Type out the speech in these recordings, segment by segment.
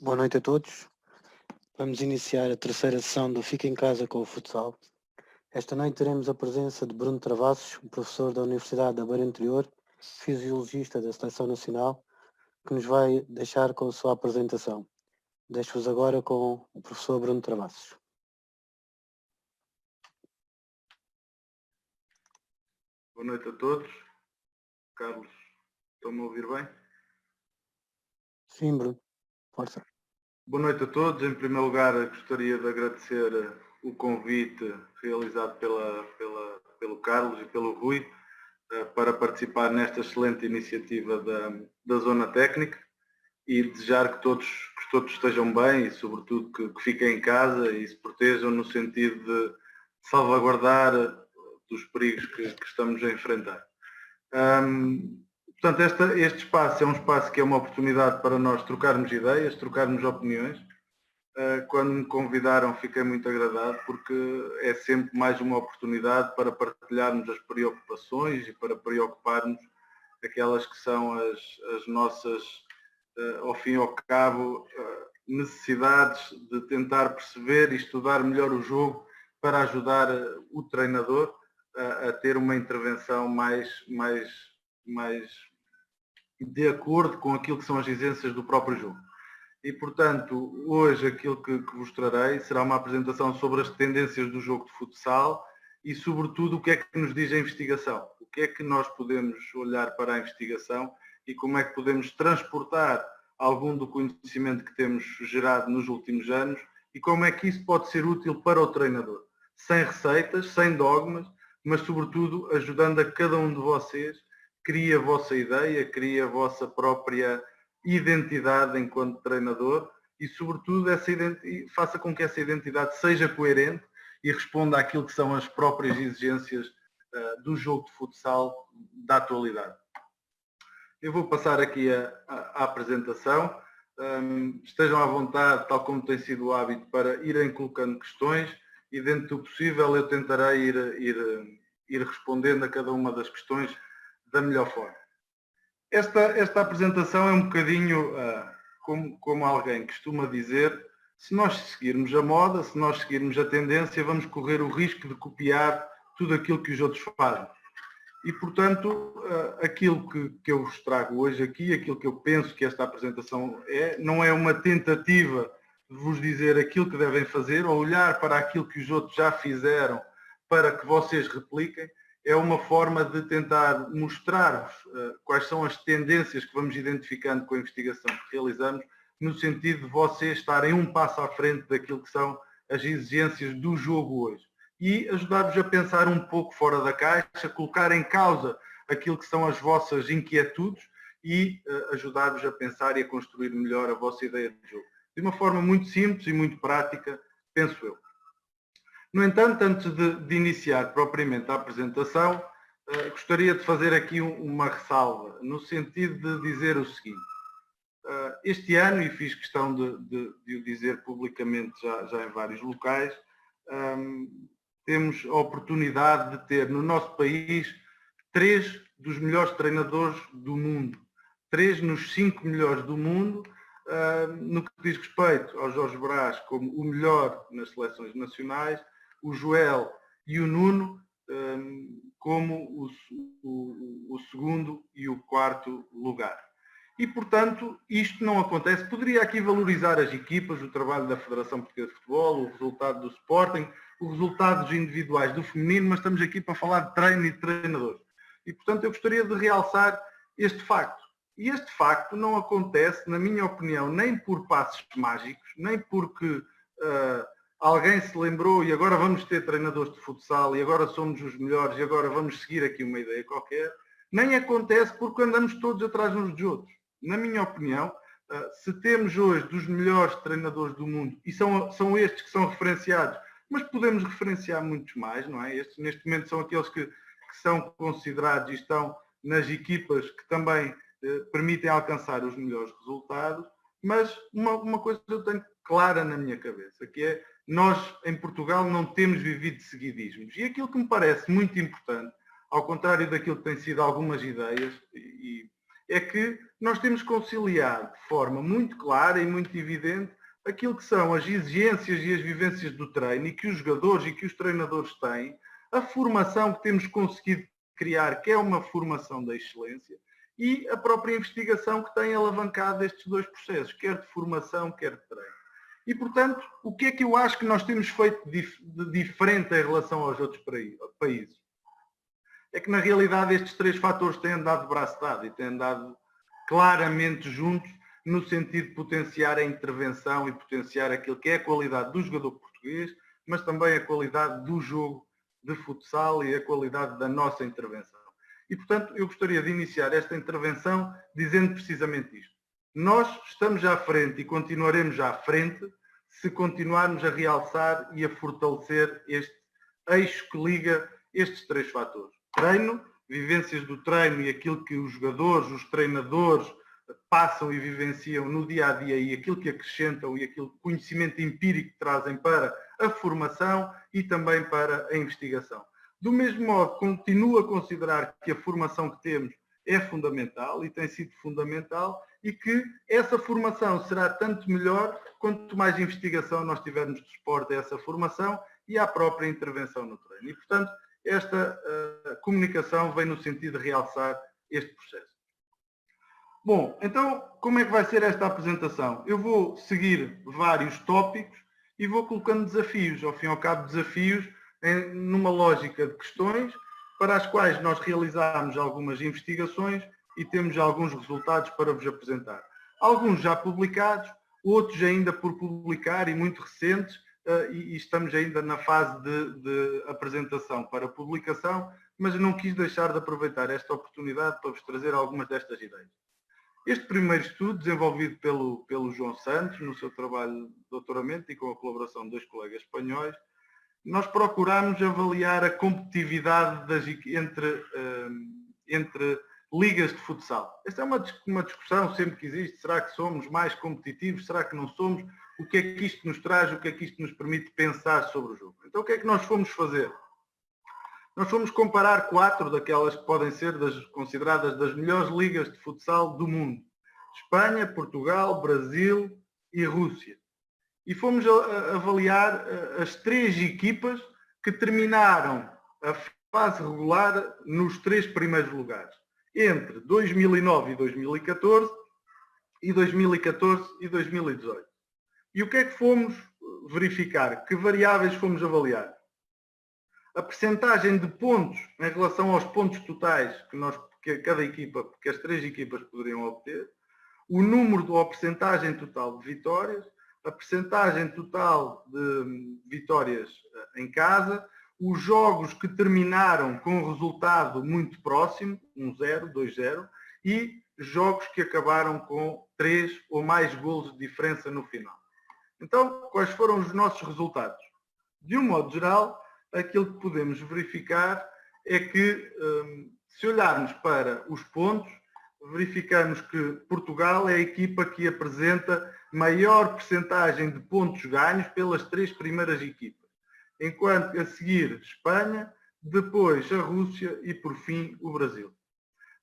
Boa noite a todos. Vamos iniciar a terceira sessão do Fica em Casa com o Futsal. Esta noite teremos a presença de Bruno Travassos, um professor da Universidade da Beira Interior, fisiologista da Seleção Nacional, que nos vai deixar com a sua apresentação. Deixo-vos agora com o professor Bruno Travassos. Boa noite a todos. Carlos, estão-me a ouvir bem? Sim, Bruno. Força. Boa noite a todos. Em primeiro lugar, gostaria de agradecer o convite realizado pelo Carlos e pelo Rui para participar nesta excelente iniciativa da Zona Técnica e desejar que todos estejam bem e, sobretudo, que fiquem em casa e se protejam no sentido de salvaguardar dos perigos que estamos a enfrentar. Portanto, este espaço é um espaço que é uma oportunidade para nós trocarmos ideias, trocarmos opiniões. Quando me convidaram fiquei muito agradado porque é sempre mais uma oportunidade para partilharmos as preocupações e para preocuparmos aquelas que são as nossas, ao fim e ao cabo, necessidades de tentar perceber e estudar melhor o jogo para ajudar o treinador a ter uma intervenção mais de acordo com aquilo que são as exigências do próprio jogo. E, portanto, hoje aquilo que vos trarei será uma apresentação sobre as tendências do jogo de futsal e, sobretudo, o que é que nos diz a investigação. O que é que nós podemos olhar para a investigação e como é que podemos transportar algum do conhecimento que temos gerado nos últimos anos e como é que isso pode ser útil para o treinador. Sem receitas, sem dogmas, mas, sobretudo, ajudando a cada um de vocês, crie a vossa ideia, crie a vossa própria identidade enquanto treinador e, sobretudo, faça com que essa identidade seja coerente e responda àquilo que são as próprias exigências do jogo de futsal da atualidade. Eu vou passar aqui a apresentação. Estejam à vontade, tal como tem sido o hábito, para irem colocando questões e, dentro do possível, eu tentarei ir respondendo a cada uma das questões da melhor forma. Esta apresentação é um bocadinho como alguém costuma dizer, se nós seguirmos a moda, se nós seguirmos a tendência, vamos correr o risco de copiar tudo aquilo que os outros fazem. E, portanto, aquilo que eu vos trago hoje aqui, aquilo que eu penso que esta apresentação não é uma tentativa de vos dizer aquilo que devem fazer ou olhar para aquilo que os outros já fizeram para que vocês repliquem, é uma forma de tentar mostrar-vos quais são as tendências que vamos identificando com a investigação que realizamos, no sentido de vocês estarem um passo à frente daquilo que são as exigências do jogo hoje. E ajudar-vos a pensar um pouco fora da caixa, colocar em causa aquilo que são as vossas inquietudes e ajudar-vos a pensar e a construir melhor a vossa ideia de jogo. De uma forma muito simples e muito prática, penso eu. No entanto, antes de iniciar propriamente a apresentação, gostaria de fazer aqui uma ressalva, no sentido de dizer o seguinte. Este ano, e fiz questão de o dizer publicamente já em vários locais, temos a oportunidade de ter no nosso país 3 dos melhores treinadores do mundo. 3 nos 5 melhores do mundo, no que diz respeito ao Jorge Brás como o melhor nas seleções nacionais, o Joel e o Nuno como o segundo e o quarto lugar. E, portanto, isto não acontece. Poderia aqui valorizar as equipas, o trabalho da Federação Portuguesa de Futebol, o resultado do Sporting, os resultados individuais do feminino, mas estamos aqui para falar de treino e de treinadores. E, portanto, eu gostaria de realçar este facto. E este facto não acontece, na minha opinião, nem por passos mágicos, nem porque alguém se lembrou e agora vamos ter treinadores de futsal e agora somos os melhores e agora vamos seguir aqui uma ideia qualquer, nem acontece porque andamos todos atrás uns dos outros. Na minha opinião, se temos hoje dos melhores treinadores do mundo, e são estes que são referenciados, mas podemos referenciar muitos mais, não é? Estes, neste momento, são aqueles que são considerados e estão nas equipas que também permitem alcançar os melhores resultados, mas uma coisa eu tenho clara na minha cabeça, que é nós, em Portugal, não temos vivido de seguidismos. E aquilo que me parece muito importante, ao contrário daquilo que têm sido algumas ideias, é que nós temos que conciliar de forma muito clara e muito evidente aquilo que são as exigências e as vivências do treino e que os jogadores e que os treinadores têm, a formação que temos conseguido criar, que é uma formação da excelência, e a própria investigação que tem alavancado estes dois processos, quer de formação, quer de treino. E, portanto, o que é que eu acho que nós temos feito de diferente em relação aos outros países? É que, na realidade, estes três fatores têm andado de braço dado e têm andado claramente juntos no sentido de potenciar a intervenção e potenciar aquilo que é a qualidade do jogador português, mas também a qualidade do jogo de futsal e a qualidade da nossa intervenção. E, portanto, eu gostaria de iniciar esta intervenção dizendo precisamente isto. Nós estamos à frente e continuaremos à frente se continuarmos a realçar e a fortalecer este eixo que liga estes três fatores. Treino, vivências do treino e aquilo que os jogadores, os treinadores passam e vivenciam no dia-a-dia e aquilo que acrescentam e aquele conhecimento empírico que trazem para a formação e também para a investigação. Do mesmo modo, continuo a considerar que a formação que temos é fundamental e tem sido fundamental e que essa formação será tanto melhor quanto mais investigação nós tivermos de suporte a essa formação e à própria intervenção no treino. E, portanto, esta comunicação vem no sentido de realçar este processo. Bom, então, como é que vai ser esta apresentação? Eu vou seguir vários tópicos e vou colocando desafios, ao fim e ao cabo desafios numa lógica de questões para as quais nós realizamos algumas investigações e temos alguns resultados para vos apresentar. Alguns já publicados, outros ainda por publicar e muito recentes, e estamos ainda na fase de apresentação para publicação, mas não quis deixar de aproveitar esta oportunidade para vos trazer algumas destas ideias. Este primeiro estudo, desenvolvido pelo João Santos, no seu trabalho de doutoramento e com a colaboração de dois colegas espanhóis, nós procuramos avaliar a competitividade entre ligas de futsal. Esta é uma discussão sempre que existe. Será que somos mais competitivos? Será que não somos? O que é que isto nos traz? O que é que isto nos permite pensar sobre o jogo? Então, o que é que nós fomos fazer? Nós fomos comparar 4 daquelas que podem ser consideradas das melhores ligas de futsal do mundo. Espanha, Portugal, Brasil e Rússia. E fomos avaliar as 3 equipas que terminaram a fase regular nos 3 primeiros lugares, entre 2009 e 2014 e 2014 e 2018. E o que é que fomos verificar? Que variáveis fomos avaliar? A percentagem de pontos em relação aos pontos totais que cada equipa, que as 3 equipas poderiam obter, o número ou a percentagem total de vitórias, a percentagem total de vitórias em casa, os jogos que terminaram com um resultado muito próximo, 1-0, 2-0, e jogos que acabaram com 3 ou mais golos de diferença no final. Então, quais foram os nossos resultados? De um modo geral, aquilo que podemos verificar é que, se olharmos para os pontos, verificamos que Portugal é a equipa que apresenta maior percentagem de pontos ganhos pelas 3 primeiras equipas, enquanto a seguir Espanha, depois a Rússia e por fim o Brasil.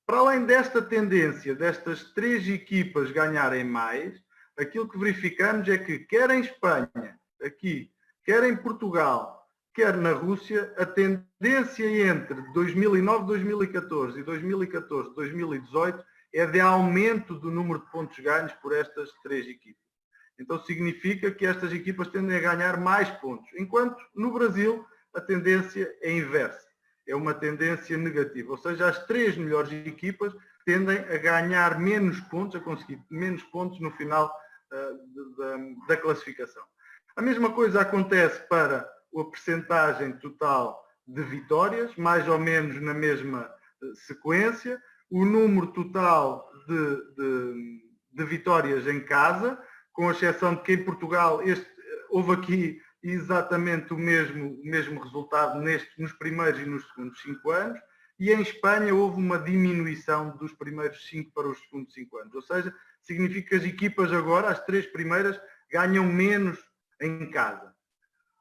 Para além desta tendência destas 3 equipas ganharem mais, aquilo que verificamos é que quer em Espanha, aqui, quer em Portugal, quer na Rússia, a tendência entre 2009, 2014 e 2014, 2018 é de aumento do número de pontos ganhos por estas 3 equipas. Então significa que estas equipas tendem a ganhar mais pontos, enquanto no Brasil a tendência é inversa. É uma tendência negativa, ou seja, as 3 melhores equipas tendem a ganhar menos pontos, a conseguir menos pontos no final da classificação. A mesma coisa acontece para a percentagem total de vitórias, mais ou menos na mesma sequência, o número total de vitórias em casa, com exceção de que em Portugal houve aqui exatamente o mesmo resultado nos primeiros e nos segundos 5 anos, e em Espanha houve uma diminuição dos primeiros 5 para os segundos 5 anos. Ou seja, significa que as equipas agora, as 3 primeiras, ganham menos em casa.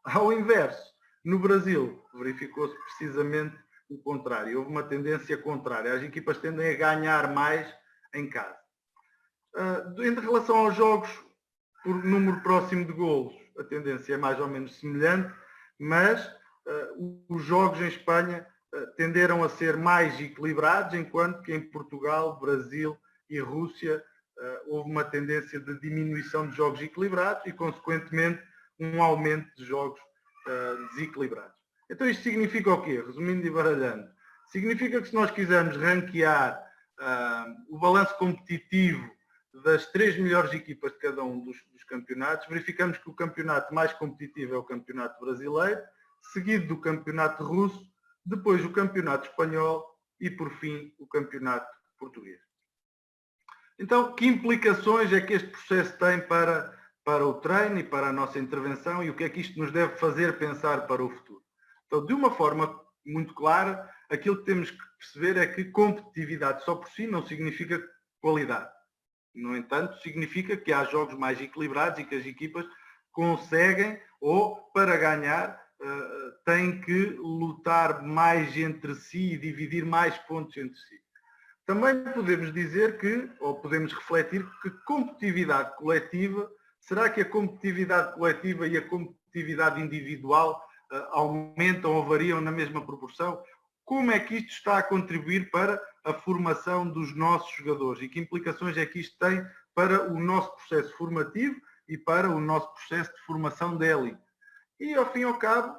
Ao inverso, no Brasil, verificou-se precisamente o contrário. Houve uma tendência contrária. As equipas tendem a ganhar mais em casa. Em relação aos jogos por número próximo de golos, a tendência é mais ou menos semelhante, mas os jogos em Espanha tenderam a ser mais equilibrados, enquanto que em Portugal, Brasil e Rússia houve uma tendência de diminuição de jogos equilibrados e, consequentemente, um aumento de jogos desequilibrados. Então isto significa o quê? Resumindo e baralhando, significa que se nós quisermos ranquear o balanço competitivo das 3 melhores equipas de cada um dos campeonatos, verificamos que o campeonato mais competitivo é o campeonato brasileiro, seguido do campeonato russo, depois o campeonato espanhol e, por fim, o campeonato português. Então, que implicações é que este processo tem para o treino e para a nossa intervenção e o que é que isto nos deve fazer pensar para o futuro? Então, de uma forma muito clara, aquilo que temos que perceber é que competitividade só por si não significa qualidade. No entanto, significa que há jogos mais equilibrados e que as equipas conseguem, ou para ganhar, têm que lutar mais entre si e dividir mais pontos entre si. Também podemos dizer que, ou podemos refletir, que competitividade coletiva, será que a competitividade coletiva e a competitividade individual aumentam ou variam na mesma proporção? Como é que isto está a contribuir para a formação dos nossos jogadores e que implicações é que isto tem para o nosso processo formativo e para o nosso processo de formação da élite? E, ao fim e ao cabo,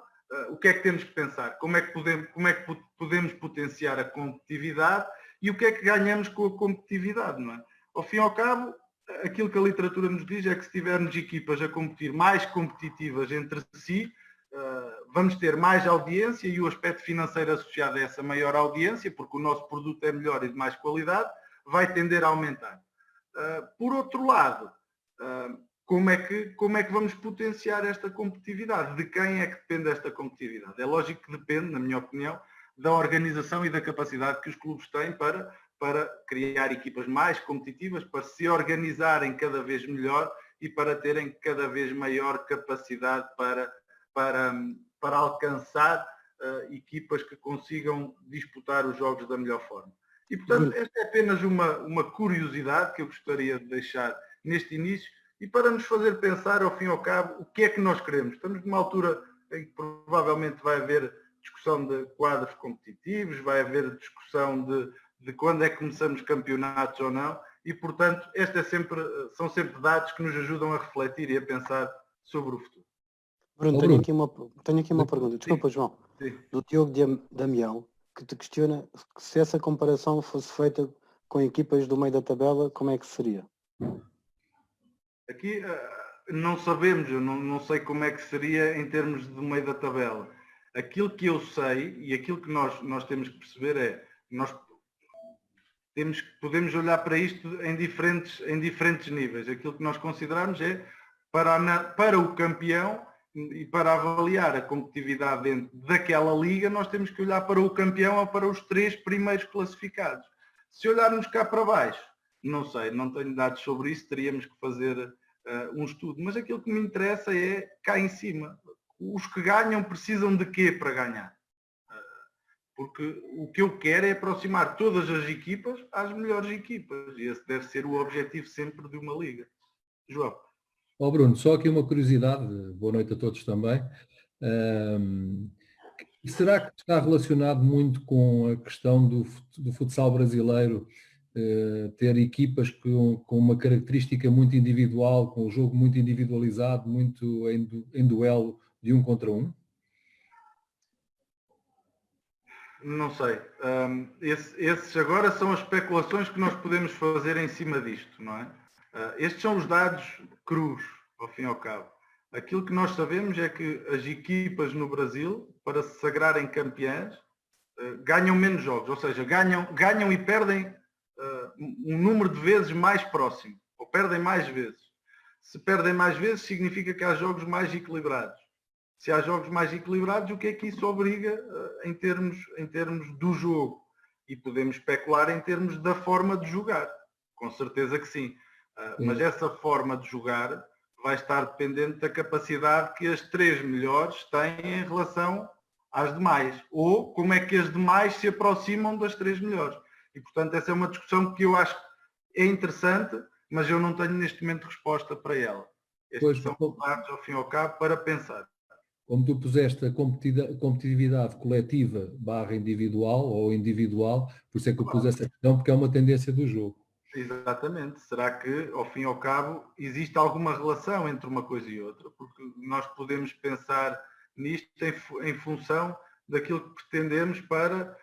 o que é que temos que pensar? Como é que podemos potenciar a competitividade e o que é que ganhamos com a competitividade, não é? Ao fim e ao cabo, aquilo que a literatura nos diz é que se tivermos equipas a competir mais competitivas entre si, vamos ter mais audiência e o aspecto financeiro associado a essa maior audiência, porque o nosso produto é melhor e de mais qualidade, vai tender a aumentar. Por outro lado, como é que vamos potenciar esta competitividade? De quem é que depende esta competitividade? É lógico que depende, na minha opinião, da organização e da capacidade que os clubes têm para criar equipas mais competitivas, para se organizarem cada vez melhor e para terem cada vez maior capacidade para alcançar equipas que consigam disputar os jogos da melhor forma. E, portanto, esta é apenas uma curiosidade que eu gostaria de deixar neste início e para nos fazer pensar, ao fim e ao cabo, o que é que nós queremos. Estamos numa altura em que provavelmente vai haver discussão de quadros competitivos, vai haver discussão de quando é que começamos campeonatos ou não, e, portanto, são sempre dados que nos ajudam a refletir e a pensar sobre o futuro. Bruno, tenho aqui uma pergunta. Desculpa, João. Sim. Do Diogo Damião, que te questiona se essa comparação fosse feita com equipas do meio da tabela, como é que seria? Aqui não sabemos, eu não sei como é que seria em termos do meio da tabela. Aquilo que eu sei e aquilo que nós temos que perceber é nós podemos olhar para isto em diferentes níveis. Aquilo que nós consideramos é para o campeão e para avaliar a competitividade dentro daquela liga, nós temos que olhar para o campeão ou para os 3 primeiros classificados. Se olharmos cá para baixo, não sei, não tenho dados sobre isso, teríamos que fazer um estudo. Mas aquilo que me interessa é cá em cima. Os que ganham precisam de quê para ganhar? Porque o que eu quero é aproximar todas as equipas às melhores equipas. E esse deve ser o objetivo sempre de uma liga. João. Bruno, só aqui uma curiosidade, boa noite a todos também. Será que está relacionado muito com a questão do futsal brasileiro ter equipas com uma característica muito individual, com o jogo muito individualizado, muito em duelo de 1 contra 1? Não sei. Esses agora são as especulações que nós podemos fazer em cima disto, não é? Estes são os dados crus, ao fim e ao cabo. Aquilo que nós sabemos é que as equipas no Brasil, para se sagrarem campeãs, ganham menos jogos, ou seja, ganham e perdem um número de vezes mais próximo, ou perdem mais vezes. Se perdem mais vezes, significa que há jogos mais equilibrados. Se há jogos mais equilibrados, o que é que isso obriga em termos do jogo? E podemos especular em termos da forma de jogar. Com certeza que sim. Mas essa forma de jogar vai estar dependente da capacidade que as 3 melhores têm em relação às demais. Ou como é que as demais se aproximam das 3 melhores. E, portanto, essa é uma discussão que eu acho é interessante, mas eu não tenho neste momento resposta para ela. Estes são dados, ao fim e ao cabo, para pensar. Como tu puseste a competitividade coletiva / individual ou individual, por isso é que eu pus essa questão, porque é uma tendência do jogo. Exatamente. Será que, ao fim e ao cabo, existe alguma relação entre uma coisa e outra? Porque nós podemos pensar nisto em função daquilo que pretendemos para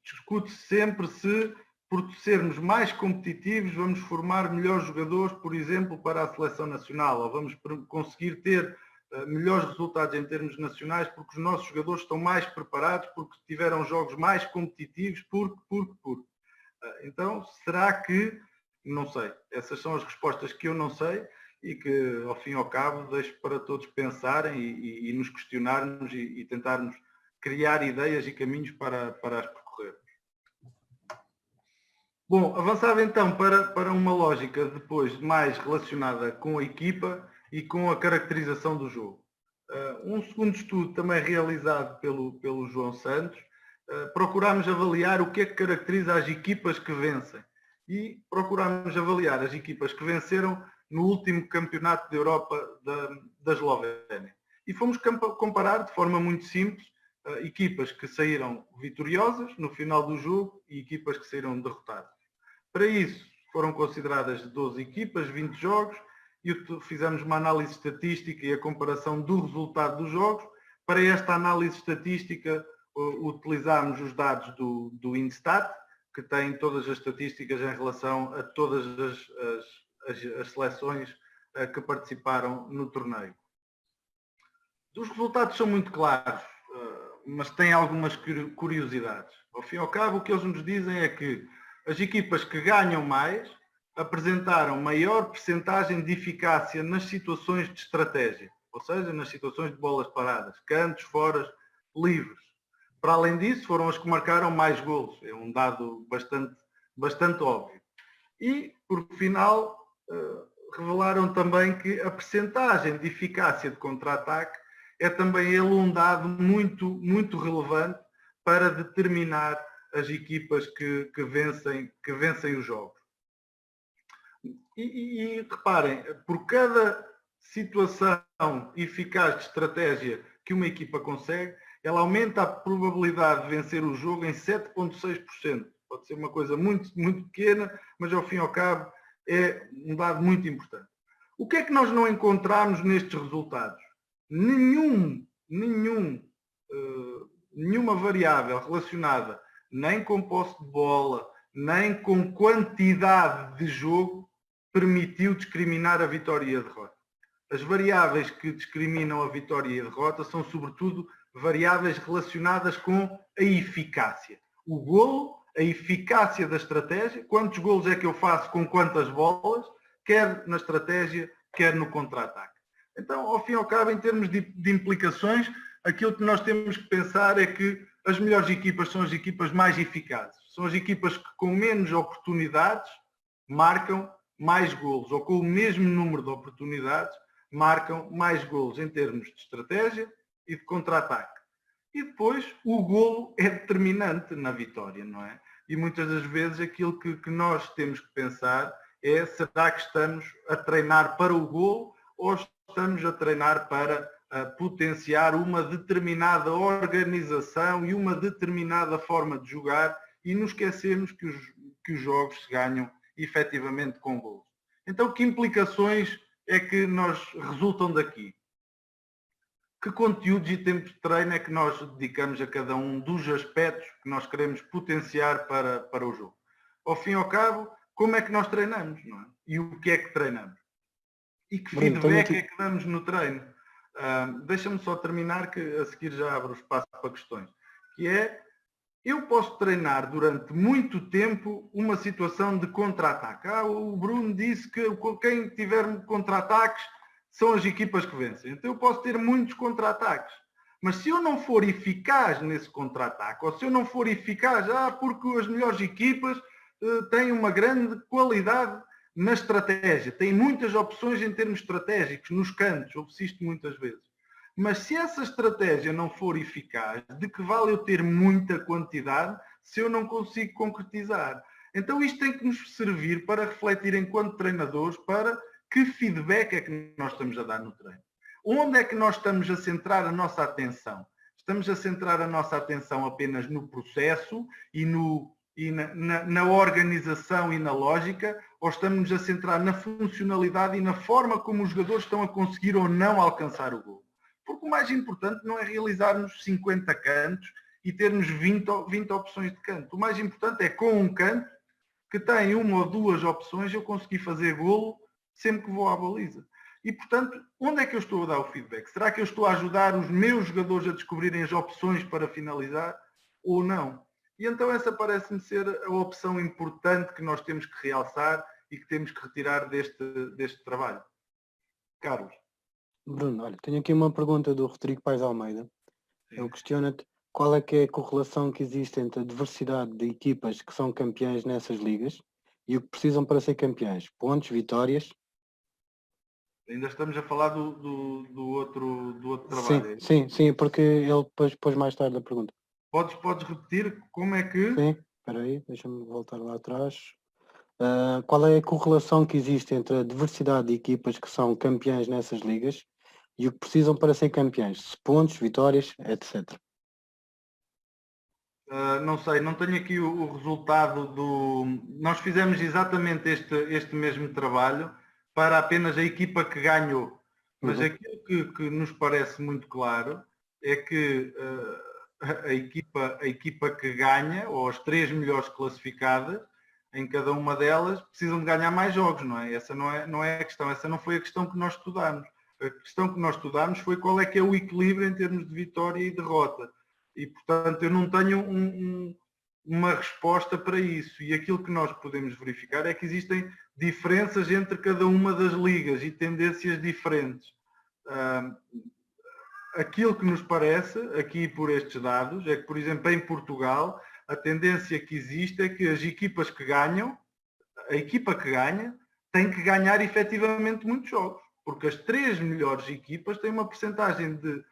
discute sempre se, por sermos mais competitivos, vamos formar melhores jogadores, por exemplo, para a seleção nacional, ou vamos conseguir ter melhores resultados em termos nacionais porque os nossos jogadores estão mais preparados, porque tiveram jogos mais competitivos, porque. Então, será que... Não sei. Essas são as respostas que eu não sei e que, ao fim e ao cabo, deixo para todos pensarem e nos questionarmos e tentarmos criar ideias e caminhos para as percorrermos. Bom, avançava então para uma lógica depois mais relacionada com a equipa e com a caracterização do jogo. Um segundo estudo também realizado pelo João Santos, procurámos avaliar o que é que caracteriza as equipas que vencem e procurámos avaliar as equipas que venceram no último campeonato da Europa da Eslovénia. E fomos comparar de forma muito simples equipas que saíram vitoriosas no final do jogo e equipas que saíram derrotadas. Para isso foram consideradas 12 equipas, 20 jogos, e fizemos uma análise estatística e a comparação do resultado dos jogos. Para esta análise estatística utilizámos os dados do Instat, que tem todas as estatísticas em relação a todas as seleções que participaram no torneio. Os resultados são muito claros, mas têm algumas curiosidades. Ao fim e ao cabo, o que eles nos dizem é que as equipas que ganham mais apresentaram maior percentagem de eficácia nas situações de estratégia, ou seja, nas situações de bolas paradas, cantos, foras, livres. Para além disso, foram as que marcaram mais golos. É um dado bastante óbvio. E, por final, revelaram também que a percentagem de eficácia de contra-ataque é também ele um dado muito relevante para determinar as equipas que vencem os jogos. E reparem, por cada situação eficaz de estratégia que uma equipa consegue, ela aumenta a probabilidade de vencer o jogo em 7,6%. Pode ser uma coisa muito pequena, mas ao fim e ao cabo é um dado muito importante. O que é que nós não encontramos nestes resultados? Nenhuma variável relacionada nem com posse de bola, nem com quantidade de jogo permitiu discriminar a vitória e a derrota. As variáveis que discriminam a vitória e a derrota são, sobretudo, variáveis relacionadas com a eficácia. O golo, a eficácia da estratégia, quantos golos é que eu faço com quantas bolas, quer na estratégia, quer no contra-ataque. Então, ao fim e ao cabo, em termos de implicações, aquilo que nós temos que pensar é que as melhores equipas são as equipas mais eficazes. São as equipas que com menos oportunidades marcam mais golos, ou com o mesmo número de oportunidades marcam mais golos em termos de estratégia e de contra-ataque. E depois o golo é determinante na vitória, não é? E muitas das vezes aquilo que nós temos que pensar é: será que estamos a treinar para o golo ou estamos a treinar para potenciar uma determinada organização e uma determinada forma de jogar e nos esquecemos que os jogos se ganham efetivamente com golos. Então, que implicações é que nós resultam daqui? Que conteúdos e tempo de treino é que nós dedicamos a cada um dos aspectos que nós queremos potenciar para o jogo? Ao fim e ao cabo, como é que nós treinamos, não é? E o que é que treinamos? E que feedback é que damos no treino? Deixa-me só terminar, que a seguir já abro o espaço para questões. Que é: eu posso treinar durante muito tempo uma situação de contra-ataque. O Bruno disse que quem tiver contra-ataques são as equipas que vencem. Então eu posso ter muitos contra-ataques. Mas se eu não for eficaz nesse contra-ataque, ou se eu não for eficaz, porque as melhores equipas têm uma grande qualidade na estratégia, têm muitas opções em termos estratégicos, nos cantos, ouve-se isto muitas vezes. Mas se essa estratégia não for eficaz, de que vale eu ter muita quantidade se eu não consigo concretizar? Então isto tem que nos servir para refletir enquanto treinadores para que feedback é que nós estamos a dar no treino. Onde é que nós estamos a centrar a nossa atenção? Estamos a centrar a nossa atenção apenas no processo e na organização e na lógica, ou estamos a centrar na funcionalidade e na forma como os jogadores estão a conseguir ou não alcançar o gol? Porque o mais importante não é realizarmos 50 cantos e termos 20 opções de canto. O mais importante é, com um canto que tem uma ou duas opções, eu conseguir fazer golo sempre que vou à baliza. E, portanto, onde é que eu estou a dar o feedback? Será que eu estou a ajudar os meus jogadores a descobrirem as opções para finalizar ou não? E então essa parece-me ser a opção importante que nós temos que realçar e que temos que retirar deste trabalho. Carlos. Bruno, olha, tenho aqui uma pergunta do Rodrigo Paes Almeida. Ele questiona-te qual é que é a correlação que existe entre a diversidade de equipas que são campeãs nessas ligas e o que precisam para ser campeãs? Pontos, vitórias? Ainda estamos a falar do outro trabalho. Sim, porque ele pôs mais tarde a pergunta. Podes repetir como é que... Sim, espera aí, deixa-me voltar lá atrás. Qual é a correlação que existe entre a diversidade de equipas que são campeãs nessas ligas e o que precisam para ser campeãs? Pontos, vitórias, etc. Não sei, não tenho aqui o resultado do... Nós fizemos exatamente este mesmo trabalho para apenas a equipa que ganhou. Mas aquilo que nos parece muito claro é que a equipa que ganha, ou as 3 melhores classificadas, em cada uma delas, precisam de ganhar mais jogos, não é? Essa não é a questão, essa não foi a questão que nós estudámos. A questão que nós estudámos foi qual é que é o equilíbrio em termos de vitória e derrota. E, portanto, eu não tenho uma resposta para isso. E aquilo que nós podemos verificar é que existem diferenças entre cada uma das ligas e tendências diferentes. Aquilo que nos parece, aqui por estes dados, é que, por exemplo, em Portugal, a tendência que existe é que as equipas que ganham, a equipa que ganha, tem que ganhar efetivamente muitos jogos. Porque as 3 melhores equipas têm uma percentagem de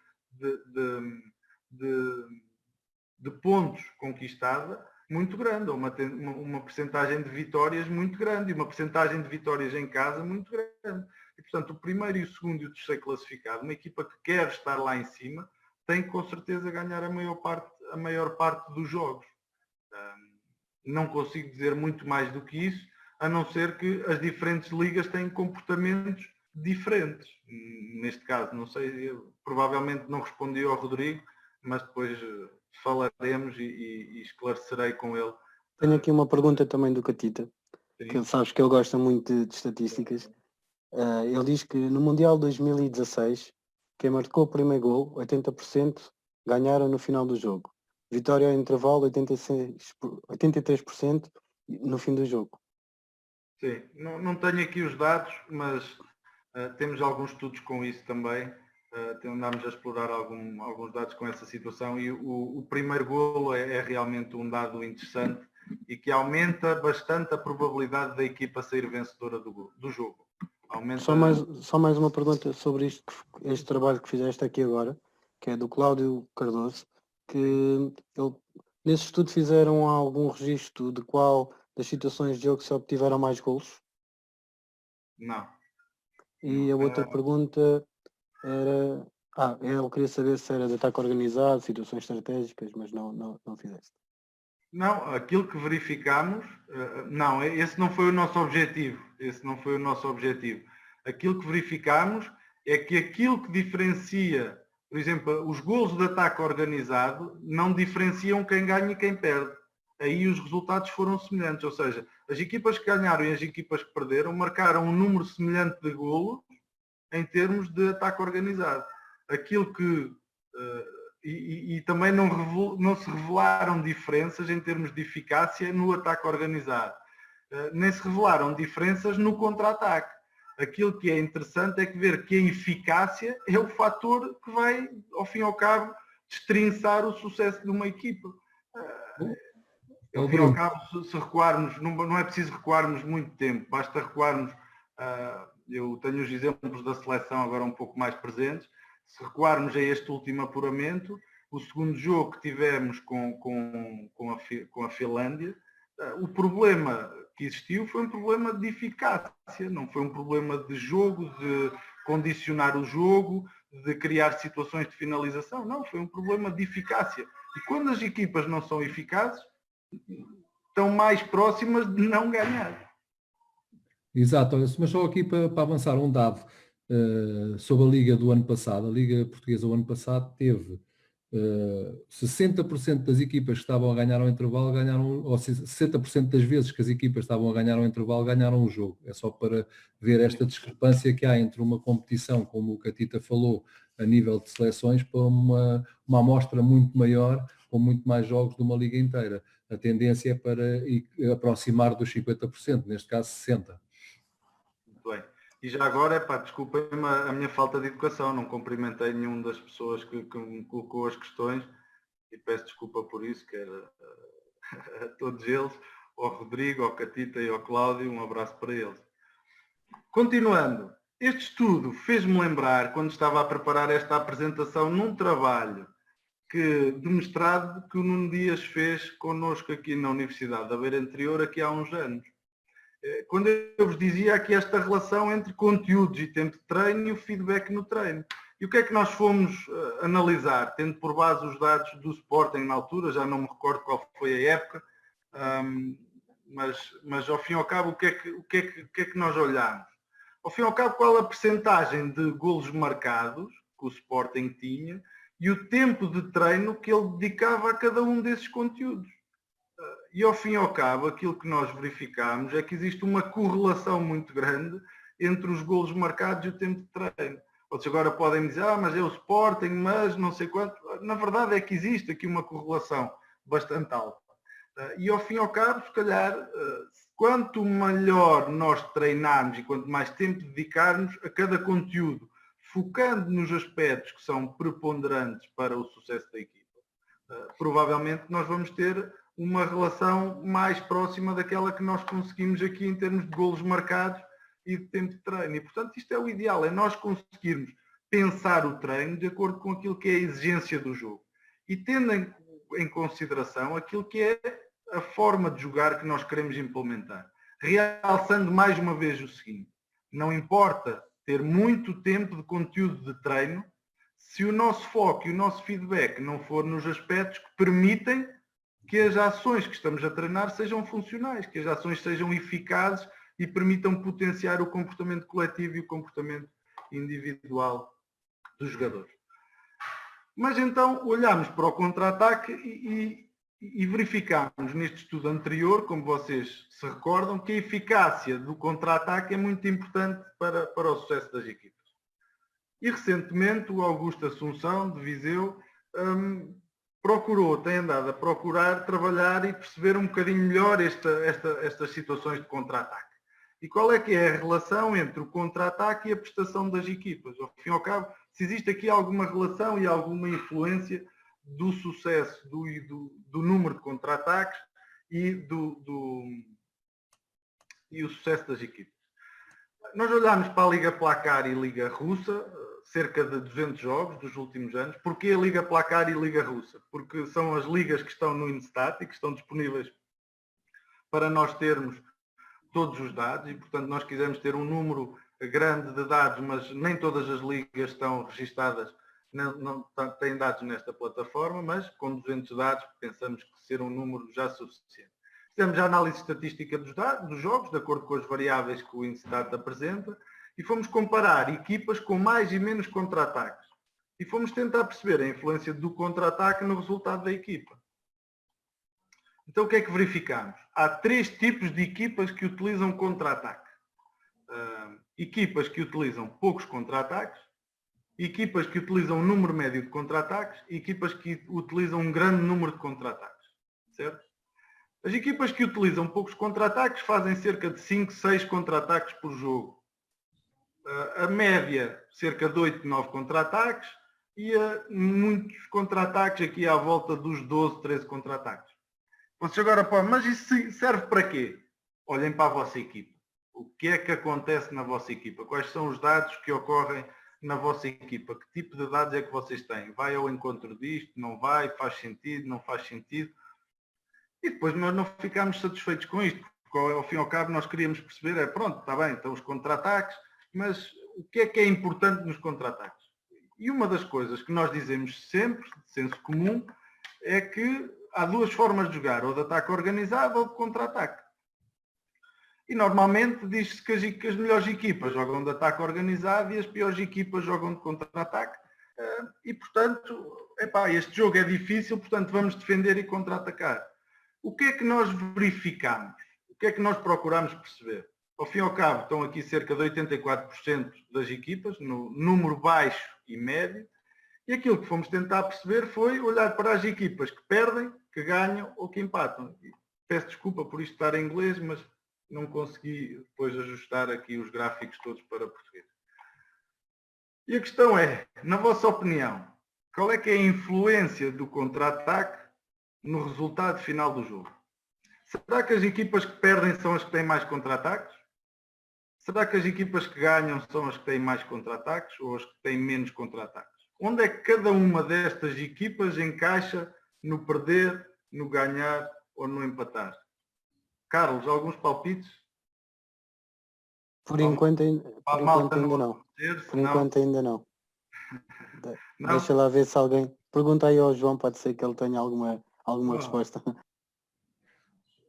pontos conquistada muito grande, uma percentagem de vitórias muito grande e uma percentagem de vitórias em casa muito grande. E, portanto, o primeiro e o segundo e o terceiro classificado, uma equipa que quer estar lá em cima, tem que, com certeza, ganhar a maior parte dos jogos. Não consigo dizer muito mais do que isso, a não ser que as diferentes ligas têm comportamentos diferentes. Neste caso, não sei, provavelmente não respondi ao Rodrigo, mas depois falaremos e esclarecerei com ele. Tenho aqui uma pergunta também do Catita, que sabes que ele gosta muito de estatísticas. Ele diz que no Mundial 2016, quem marcou o primeiro gol, 80%, ganharam no final do jogo. Vitória ao intervalo, 83% no fim do jogo. Sim, não tenho aqui os dados, mas temos alguns estudos com isso também. Andámos a explorar alguns dados com essa situação e o primeiro golo é realmente um dado interessante e que aumenta bastante a probabilidade da equipa sair vencedora do jogo. Só mais uma pergunta sobre este trabalho que fizeste aqui agora, que é do Cláudio Cardoso, que nesse estudo fizeram algum registro de qual das situações de jogo se obtiveram mais golos? Não. E a outra pergunta era... ele queria saber se era de ataque organizado, situações estratégicas, mas não fizeste. Não, aquilo que verificámos, não, esse não foi o nosso objetivo. Aquilo que verificámos é que aquilo que diferencia, por exemplo, os golos de ataque organizado não diferenciam quem ganha e quem perde. Aí os resultados foram semelhantes, ou seja, as equipas que ganharam e as equipas que perderam marcaram um número semelhante de golos em termos de ataque organizado. Aquilo que... E também não se revelaram diferenças em termos de eficácia no ataque organizado. Nem se revelaram diferenças no contra-ataque. Aquilo que é interessante é ver que a eficácia é o fator que vai, ao fim e ao cabo, destrinçar o sucesso de uma equipa. Ao fim e ao cabo, se recuarmos, não é preciso recuarmos muito tempo, basta recuarmos, eu tenho os exemplos da seleção agora um pouco mais presentes. Se recuarmos a este último apuramento, o segundo jogo que tivemos com a Finlândia, O problema que existiu foi um problema de eficácia, não foi um problema de jogo, de condicionar o jogo, de criar situações de finalização, não, foi um problema de eficácia. E quando as equipas não são eficazes, estão mais próximas de não ganhar. Exato, mas só aqui para avançar um dado sobre a Liga do ano passado. A Liga Portuguesa do ano passado teve 60% das equipas que estavam a ganhar ao intervalo ganharam, ou 60% das vezes que as equipas estavam a ganhar ao intervalo ganharam o jogo. É só para ver esta discrepância que há entre uma competição, como o Catita falou, a nível de seleções, para uma amostra muito maior, com muito mais jogos de uma liga inteira. A tendência é para aproximar dos 50%, neste caso 60%. Muito bem. E já agora, desculpem-me a minha falta de educação, não cumprimentei nenhum das pessoas que me colocou as questões e peço desculpa por isso, quero a todos eles, ao Rodrigo, ao Catita e ao Cláudio, um abraço para eles. Continuando, este estudo fez-me lembrar, quando estava a preparar esta apresentação, num trabalho de mestrado que o Nuno Dias fez connosco aqui na Universidade da Beira Interior, aqui há uns anos. Quando eu vos dizia aqui esta relação entre conteúdos e tempo de treino e o feedback no treino. E o que é que nós fomos analisar, tendo por base os dados do Sporting na altura, já não me recordo qual foi a época, mas ao fim e ao cabo, o que é que nós olhamos? Ao fim e ao cabo, qual a percentagem de golos marcados que o Sporting tinha e o tempo de treino que ele dedicava a cada um desses conteúdos. E ao fim e ao cabo, aquilo que nós verificamos é que existe uma correlação muito grande entre os golos marcados e o tempo de treino. Outros agora podem me dizer, mas é o Sporting, mas não sei quanto. Na verdade é que existe aqui uma correlação bastante alta. E ao fim e ao cabo, se calhar, quanto melhor nós treinarmos e quanto mais tempo dedicarmos a cada conteúdo, focando nos aspectos que são preponderantes para o sucesso da equipa, provavelmente nós vamos ter uma relação mais próxima daquela que nós conseguimos aqui em termos de golos marcados e de tempo de treino. E, portanto, isto é o ideal, é nós conseguirmos pensar o treino de acordo com aquilo que é a exigência do jogo. E tendo em consideração aquilo que é a forma de jogar que nós queremos implementar. Realçando mais uma vez o seguinte, não importa ter muito tempo de conteúdo de treino, se o nosso foco e o nosso feedback não for nos aspectos que permitem que as ações que estamos a treinar sejam funcionais, que as ações sejam eficazes e permitam potenciar o comportamento coletivo e o comportamento individual dos jogadores. Mas então olhamos para o contra-ataque e verificamos neste estudo anterior, como vocês se recordam, que a eficácia do contra-ataque é muito importante para o sucesso das equipas. E recentemente o Augusto Assunção, de Viseu, tem andado a procurar trabalhar e perceber um bocadinho melhor estas situações de contra-ataque. E qual é que é a relação entre o contra-ataque e a prestação das equipas? Ao fim e ao cabo, se existe aqui alguma relação e alguma influência do sucesso do número de contra-ataques e o sucesso das equipas. Nós olhamos para a Liga Placar e Liga Russa, cerca de 200 jogos dos últimos anos. Porquê a Liga Placar e Liga Russa? Porque são as ligas que estão no Instat e que estão disponíveis para nós termos todos os dados e, portanto, nós quisemos ter um número grande de dados, mas nem todas as ligas estão registadas, não têm dados nesta plataforma, mas com 200 dados pensamos que ser um número já suficiente. Fizemos a análise estatística dos jogos, de acordo com as variáveis que o Instat apresenta, e fomos comparar equipas com mais e menos contra-ataques. E fomos tentar perceber a influência do contra-ataque no resultado da equipa. Então o que é que verificamos? Há 3 tipos de equipas que utilizam contra-ataque. Equipas que utilizam poucos contra-ataques, equipas que utilizam um número médio de contra-ataques e equipas que utilizam um grande número de contra-ataques. Certo? As equipas que utilizam poucos contra-ataques fazem cerca de 5, 6 contra-ataques por jogo. A média, cerca de 8, 9 contra-ataques e muitos contra-ataques aqui à volta dos 12, 13 contra-ataques. Vocês agora podem, mas isso serve para quê? Olhem para a vossa equipa. O que é que acontece na vossa equipa? Quais são os dados que ocorrem na vossa equipa? Que tipo de dados é que vocês têm? Vai ao encontro disto? Não vai? Faz sentido? Não faz sentido? E depois nós não ficámos satisfeitos com isto, porque ao fim e ao cabo nós queríamos perceber, pronto, está bem, estão os contra-ataques, mas o que é importante nos contra-ataques? E uma das coisas que nós dizemos sempre, de senso comum, é que há duas formas de jogar, ou de ataque organizado ou de contra-ataque. E normalmente diz-se que as melhores equipas jogam de ataque organizado e as piores equipas jogam de contra-ataque. E, portanto, este jogo é difícil, portanto, vamos defender e contra-atacar. O que é que nós verificamos? O que é que nós procuramos perceber? Ao fim e ao cabo, estão aqui cerca de 84% das equipas, no número baixo e médio, e aquilo que fomos tentar perceber foi olhar para as equipas que perdem, que ganham ou que empatam. E peço desculpa por isto estar em inglês, mas não consegui depois ajustar aqui os gráficos todos para português. E a questão é, na vossa opinião, qual é que é a influência do contra-ataque no resultado final do jogo? Será que as equipas que perdem são as que têm mais contra-ataques? Será que as equipas que ganham são as que têm mais contra-ataques ou as que têm menos contra-ataques? Onde é que cada uma destas equipas encaixa no perder, no ganhar ou no empatar? Carlos, alguns palpites? Por enquanto ainda não. Por enquanto ainda não. Deixa lá ver se alguém... Pergunta aí ao João, pode ser que ele tenha alguma resposta.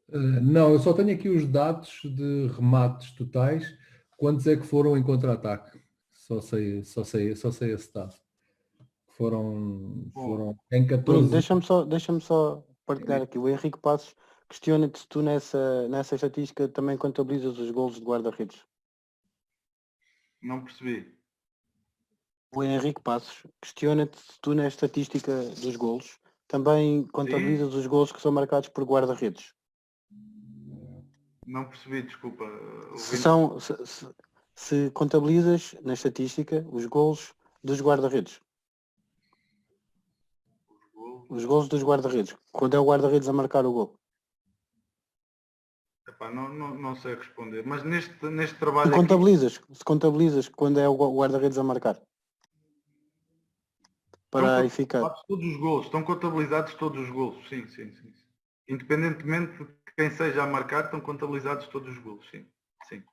Não, eu só tenho aqui os dados de remates totais. Quantos é que foram em contra-ataque? Só sei esse dado. Foram em 14... Deixa-me só partilhar aqui. O Henrique Passos questiona-te se tu nessa estatística também contabilizas os golos de guarda-redes. Não percebi. O Henrique Passos questiona-te se tu na estatística dos golos também contabilizas os golos que são marcados por guarda-redes. Não percebi, desculpa. Se contabilizas na estatística os golos dos guarda-redes. Os golos dos guarda-redes. Quando é o guarda-redes a marcar o gol. Não sei responder. Mas neste trabalho se contabilizas quando é o guarda-redes a marcar. Para verificar. Todos os golos. Estão contabilizados todos os golos. Sim. Independentemente de quem seja a marcar, estão contabilizados todos os golos. Sim.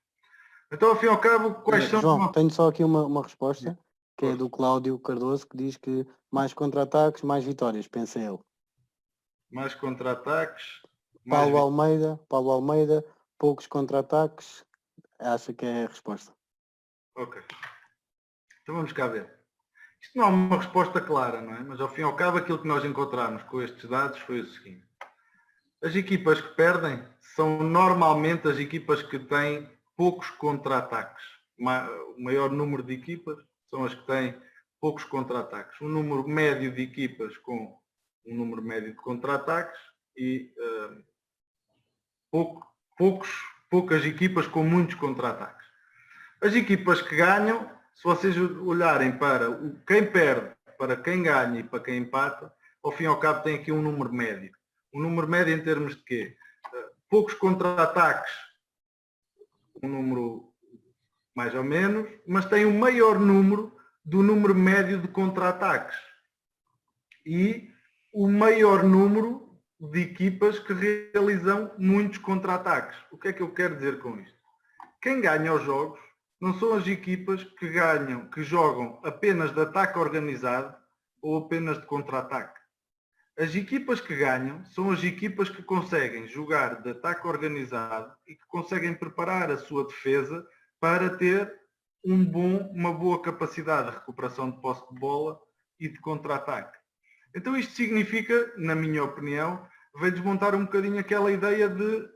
Então, ao fim e ao cabo, quais são... João, tenho só aqui uma resposta, que é do Cláudio Cardoso, que diz que mais contra-ataques, mais vitórias, pensa ele. Mais contra-ataques... Paulo Almeida, poucos contra-ataques, acha que é a resposta. Ok. Então vamos cá ver. Isto não é uma resposta clara, não é? Mas ao fim e ao cabo aquilo que nós encontramos com estes dados foi o seguinte. As equipas que perdem são normalmente as equipas que têm poucos contra-ataques. O maior número de equipas são as que têm poucos contra-ataques. Um número médio de equipas com um número médio de contra-ataques e poucas equipas com muitos contra-ataques. As equipas que ganham, se vocês olharem para quem perde, para quem ganha e para quem empata, ao fim e ao cabo tem aqui um número médio. Um número médio em termos de quê? Poucos contra-ataques, um número mais ou menos, mas tem o maior número do número médio de contra-ataques. E o maior número de equipas que realizam muitos contra-ataques. O que é que eu quero dizer com isto? Quem ganha os jogos não são as equipas que jogam apenas de ataque organizado ou apenas de contra-ataque. As equipas que ganham são as equipas que conseguem jogar de ataque organizado e que conseguem preparar a sua defesa para ter uma boa capacidade de recuperação de posse de bola e de contra-ataque. Então isto significa, na minha opinião, vai desmontar um bocadinho aquela ideia de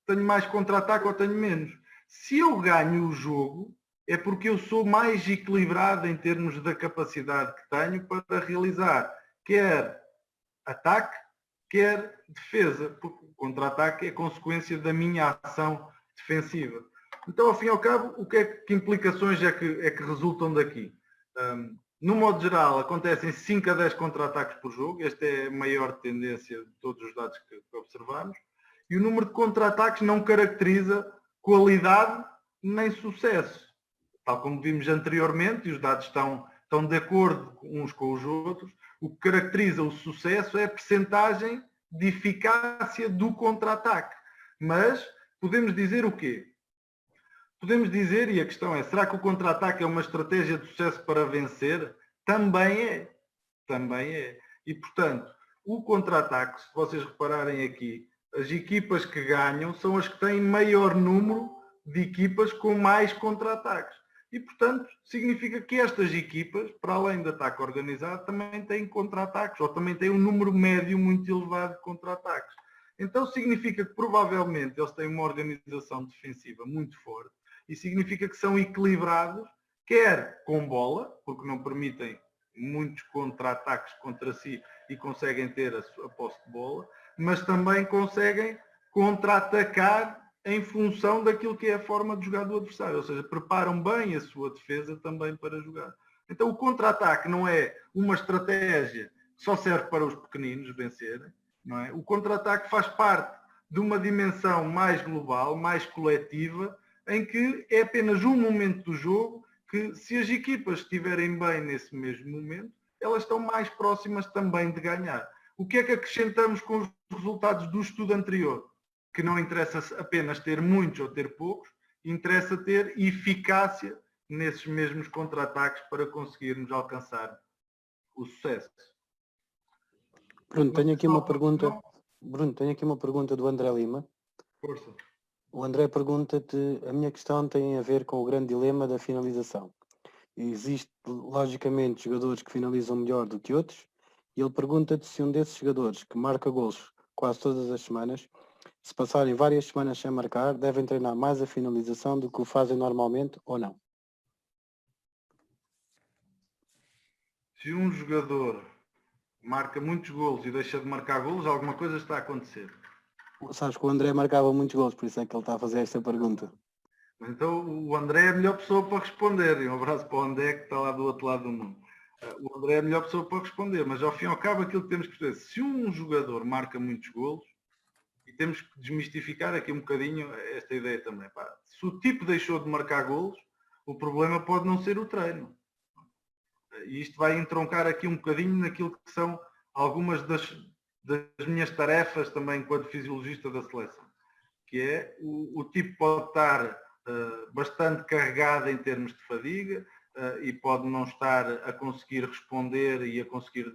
tenho mais contra-ataque ou tenho menos. Se eu ganho o jogo, é porque eu sou mais equilibrado em termos da capacidade que tenho para realizar quer ataque, quer defesa, porque o contra-ataque é consequência da minha ação defensiva. Então, ao fim e ao cabo, que implicações é que resultam daqui? No modo geral, acontecem 5 a 10 contra-ataques por jogo. Esta é a maior tendência de todos os dados que observamos. E o número de contra-ataques não caracteriza qualidade nem sucesso. Tal como vimos anteriormente, e os dados estão de acordo uns com os outros, o que caracteriza o sucesso é a percentagem de eficácia do contra-ataque. Mas podemos dizer o quê? Podemos dizer, e a questão é, será que o contra-ataque é uma estratégia de sucesso para vencer? Também é. Também é. E, portanto, o contra-ataque, se vocês repararem aqui, as equipas que ganham são as que têm maior número de equipas com mais contra-ataques. E, portanto, significa que estas equipas, para além do ataque organizado, também têm contra-ataques, ou também têm um número médio muito elevado de contra-ataques. Então, significa que, provavelmente, eles têm uma organização defensiva muito forte, e significa que são equilibrados, quer com bola, porque não permitem muitos contra-ataques contra si e conseguem ter a posse de bola, mas também conseguem contra-atacar em função daquilo que é a forma de jogar do adversário, ou seja, preparam bem a sua defesa também para jogar. Então o contra-ataque não é uma estratégia que só serve para os pequeninos vencerem, não é? O contra-ataque faz parte de uma dimensão mais global, mais coletiva, em que é apenas um momento do jogo que, se as equipas estiverem bem nesse mesmo momento, elas estão mais próximas também de ganhar. O que é que acrescentamos com os resultados do estudo anterior? Que não interessa apenas ter muitos ou ter poucos, interessa ter eficácia nesses mesmos contra-ataques para conseguirmos alcançar o sucesso. Bruno, tenho aqui uma pergunta. Bruno, tenho aqui uma pergunta do André Lima. Força. O André pergunta-te, a minha questão tem a ver com o grande dilema da finalização. Existe, logicamente, jogadores que finalizam melhor do que outros, e ele pergunta-te se um desses jogadores que marca golos quase todas as semanas, se passarem várias semanas sem marcar, devem treinar mais a finalização do que o fazem normalmente ou não. Se um jogador marca muitos golos e deixa de marcar golos, alguma coisa está a acontecer. Sabes que o André marcava muitos golos, por isso é que ele está a fazer esta pergunta. Então o André é a melhor pessoa para responder. E um abraço para o André que está lá do outro lado do mundo. O André é a melhor pessoa para responder, mas ao fim e ao cabo aquilo que temos que perceber, se um jogador marca muitos golos, e temos que desmistificar aqui um bocadinho esta ideia também. Pá, se o tipo deixou de marcar golos, o problema pode não ser o treino. E isto vai entroncar aqui um bocadinho naquilo que são algumas das minhas tarefas também enquanto fisiologista da seleção, que é o tipo pode estar bastante carregado em termos de fadiga e pode não estar a conseguir responder e a conseguir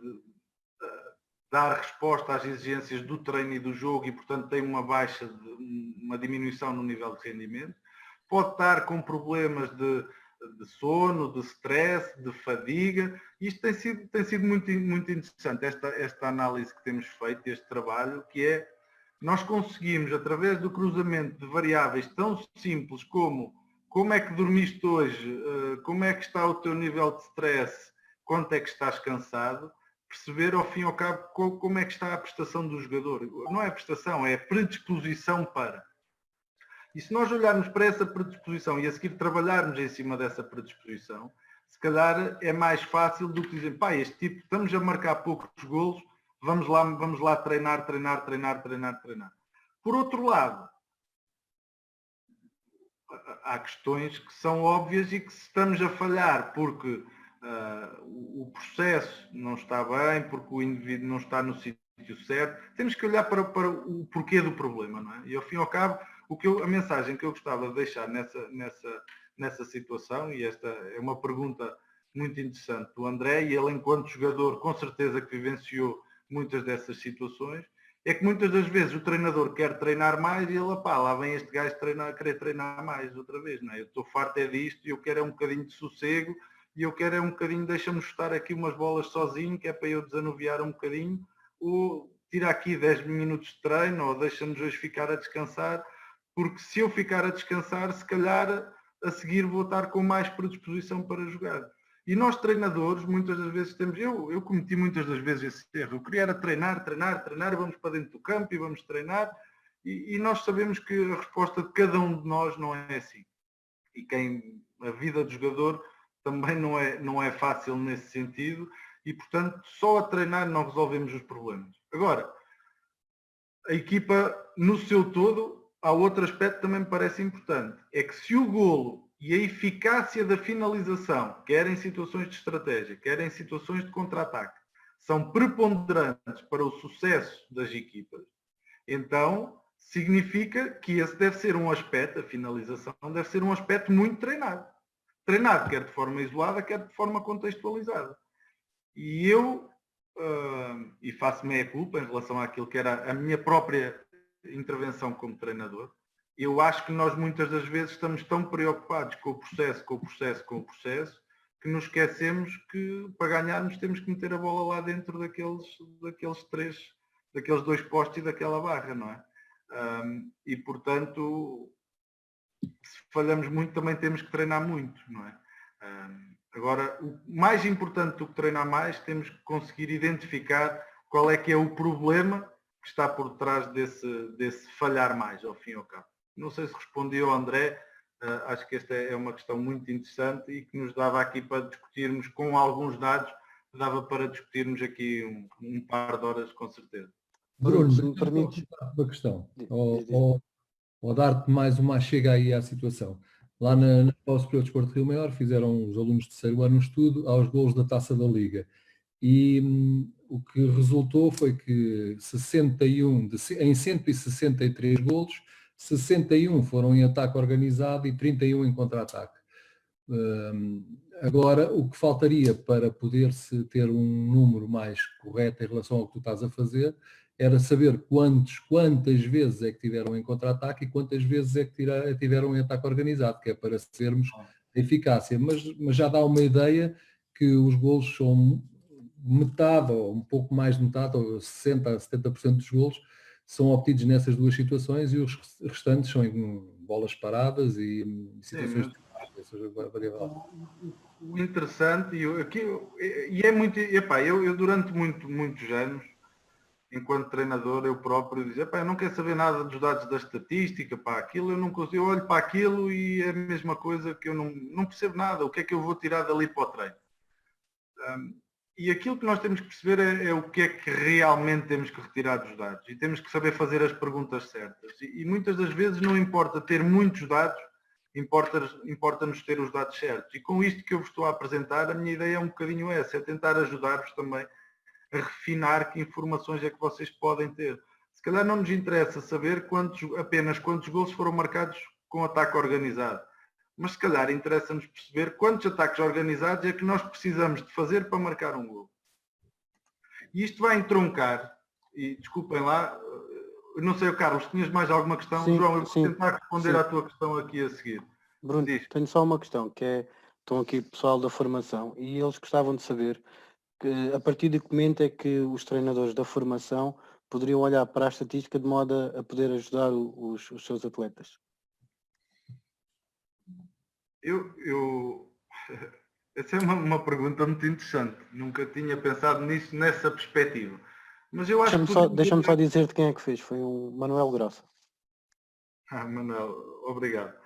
dar resposta às exigências do treino e do jogo e, portanto, tem uma uma diminuição no nível de rendimento. Pode estar com problemas de sono, de stress, de fadiga. Isto tem sido muito, muito interessante, esta análise que temos feito, este trabalho, que é nós conseguimos, através do cruzamento de variáveis tão simples como é que dormiste hoje, como é que está o teu nível de stress, quanto é que estás cansado, perceber ao fim e ao cabo como é que está a prestação do jogador. Não é a prestação, é a predisposição para. E se nós olharmos para essa predisposição e a seguir trabalharmos em cima dessa predisposição, se calhar é mais fácil do que dizer, pá, este tipo, estamos a marcar poucos golos, vamos lá treinar. Por outro lado, há questões que são óbvias e que se estamos a falhar porque o processo não está bem, porque o indivíduo não está no sítio certo, temos que olhar para o porquê do problema, não é? E ao fim e ao cabo, a mensagem que eu gostava de deixar nessa situação, e esta é uma pergunta muito interessante do André, e ele enquanto jogador com certeza que vivenciou muitas dessas situações, é que muitas das vezes o treinador quer treinar mais e ele, pá, lá vem este gajo querer treinar mais outra vez, não é? Eu estou farto disto e eu quero um bocadinho de sossego e eu quero um bocadinho, deixa-me chutar aqui umas bolas sozinho, que é para eu desanuviar um bocadinho, ou tira aqui 10 minutos de treino, ou deixa-nos hoje ficar a descansar, porque se eu ficar a descansar, se calhar a seguir vou estar com mais predisposição para jogar. E nós treinadores, muitas das vezes temos, eu cometi muitas das vezes esse erro, eu queria era treinar, vamos para dentro do campo e vamos treinar, e nós sabemos que a resposta de cada um de nós não é assim. E a vida do jogador também não é fácil nesse sentido, e portanto só a treinar não resolvemos os problemas. Agora, a equipa no seu todo, há outro aspecto que também me parece importante, é que se o golo e a eficácia da finalização, quer em situações de estratégia, quer em situações de contra-ataque, são preponderantes para o sucesso das equipas, então significa que esse deve ser um aspecto, a finalização deve ser um aspecto muito treinado. Treinado quer de forma isolada, quer de forma contextualizada. E eu, e faço meia culpa em relação àquilo que era a minha própria intervenção como treinador, eu acho que nós muitas das vezes estamos tão preocupados com o processo, que nos esquecemos que para ganharmos temos que meter a bola lá dentro daqueles 2 postos e daquela barra, não é? E portanto, se falhamos muito também temos que treinar muito, não é? Agora, o mais importante do que treinar mais, temos que conseguir identificar qual é que é o problema que está por trás desse falhar mais, ao fim e ao cabo. Não sei se respondi ao André, acho que esta é uma questão muito interessante e que nos dava aqui para discutirmos com alguns dados, dava para discutirmos aqui um par de horas com certeza. Bruno, se me permites. uma questão, Diz. ou dar-te mais uma chega aí à situação. Lá na Escola Superior de Desporto de Rio Maior fizeram os alunos de terceiro ano um estudo aos golos da Taça da Liga. E o que resultou foi que 61, em 163 golos, 61 foram em ataque organizado e 31 em contra-ataque. Agora, o que faltaria para poder-se ter um número mais correto em relação ao que tu estás a fazer, era saber quantas vezes é que tiveram em contra-ataque e quantas vezes é que tiveram em ataque organizado, que é para sermos a eficácia. Mas já dá uma ideia que os golos são metade, ou um pouco mais de metade, ou 60% a 70% dos golos, são obtidos nessas duas situações e os restantes são em bolas paradas e situações de o interessante, e é muito, epá, eu durante muitos anos, enquanto treinador, eu próprio dizia, epá, eu não quero saber nada dos dados da estatística, pá, aquilo eu não consigo, eu olho para aquilo e é a mesma coisa que eu não percebo nada, o que é que eu vou tirar dali para o treino? E aquilo que nós temos que perceber é o que é que realmente temos que retirar dos dados e temos que saber fazer as perguntas certas. E muitas das vezes não importa ter muitos dados, importa-nos ter os dados certos. E com isto que eu vos estou a apresentar, a minha ideia é um bocadinho essa, é tentar ajudar-vos também a refinar que informações é que vocês podem ter. Se calhar não nos interessa saber apenas quantos gols foram marcados com ataque organizado. Mas se calhar interessa-nos perceber quantos ataques organizados é que nós precisamos de fazer para marcar um gol. E isto vai entroncar, e desculpem lá, eu não sei, Carlos, tinhas mais alguma questão? Sim, João, eu vou sim, tentar responder sim. à tua questão aqui a seguir. Bruno, tenho só uma questão, que é, estão aqui pessoal da formação e eles gostavam de saber que, a partir de que momento é que os treinadores da formação poderiam olhar para a estatística de modo a poder ajudar os seus atletas. Essa é uma pergunta muito interessante. Nunca tinha pensado nisso, nessa perspectiva. Mas eu acho Deixa-me só dizer de quem é que fez. Foi um Manuel Grossa. Manuel, obrigado.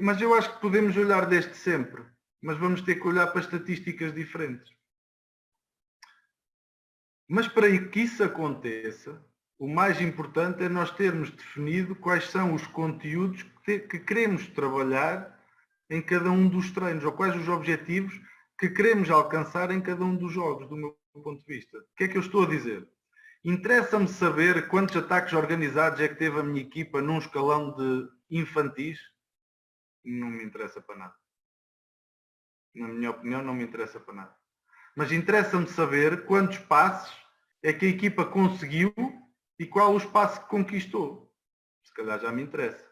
Mas eu acho que podemos olhar desde sempre. Mas vamos ter que olhar para estatísticas diferentes. Mas para que isso aconteça, o mais importante é nós termos definido quais são os conteúdos que queremos trabalhar em cada um dos treinos, ou quais os objetivos que queremos alcançar em cada um dos jogos, do meu ponto de vista. O que é que eu estou a dizer? Interessa-me saber quantos ataques organizados é que teve a minha equipa num escalão de infantis? Não me interessa para nada. Na minha opinião, não me interessa para nada. Mas interessa-me saber quantos passes é que a equipa conseguiu e qual o espaço que conquistou. Se calhar já me interessa.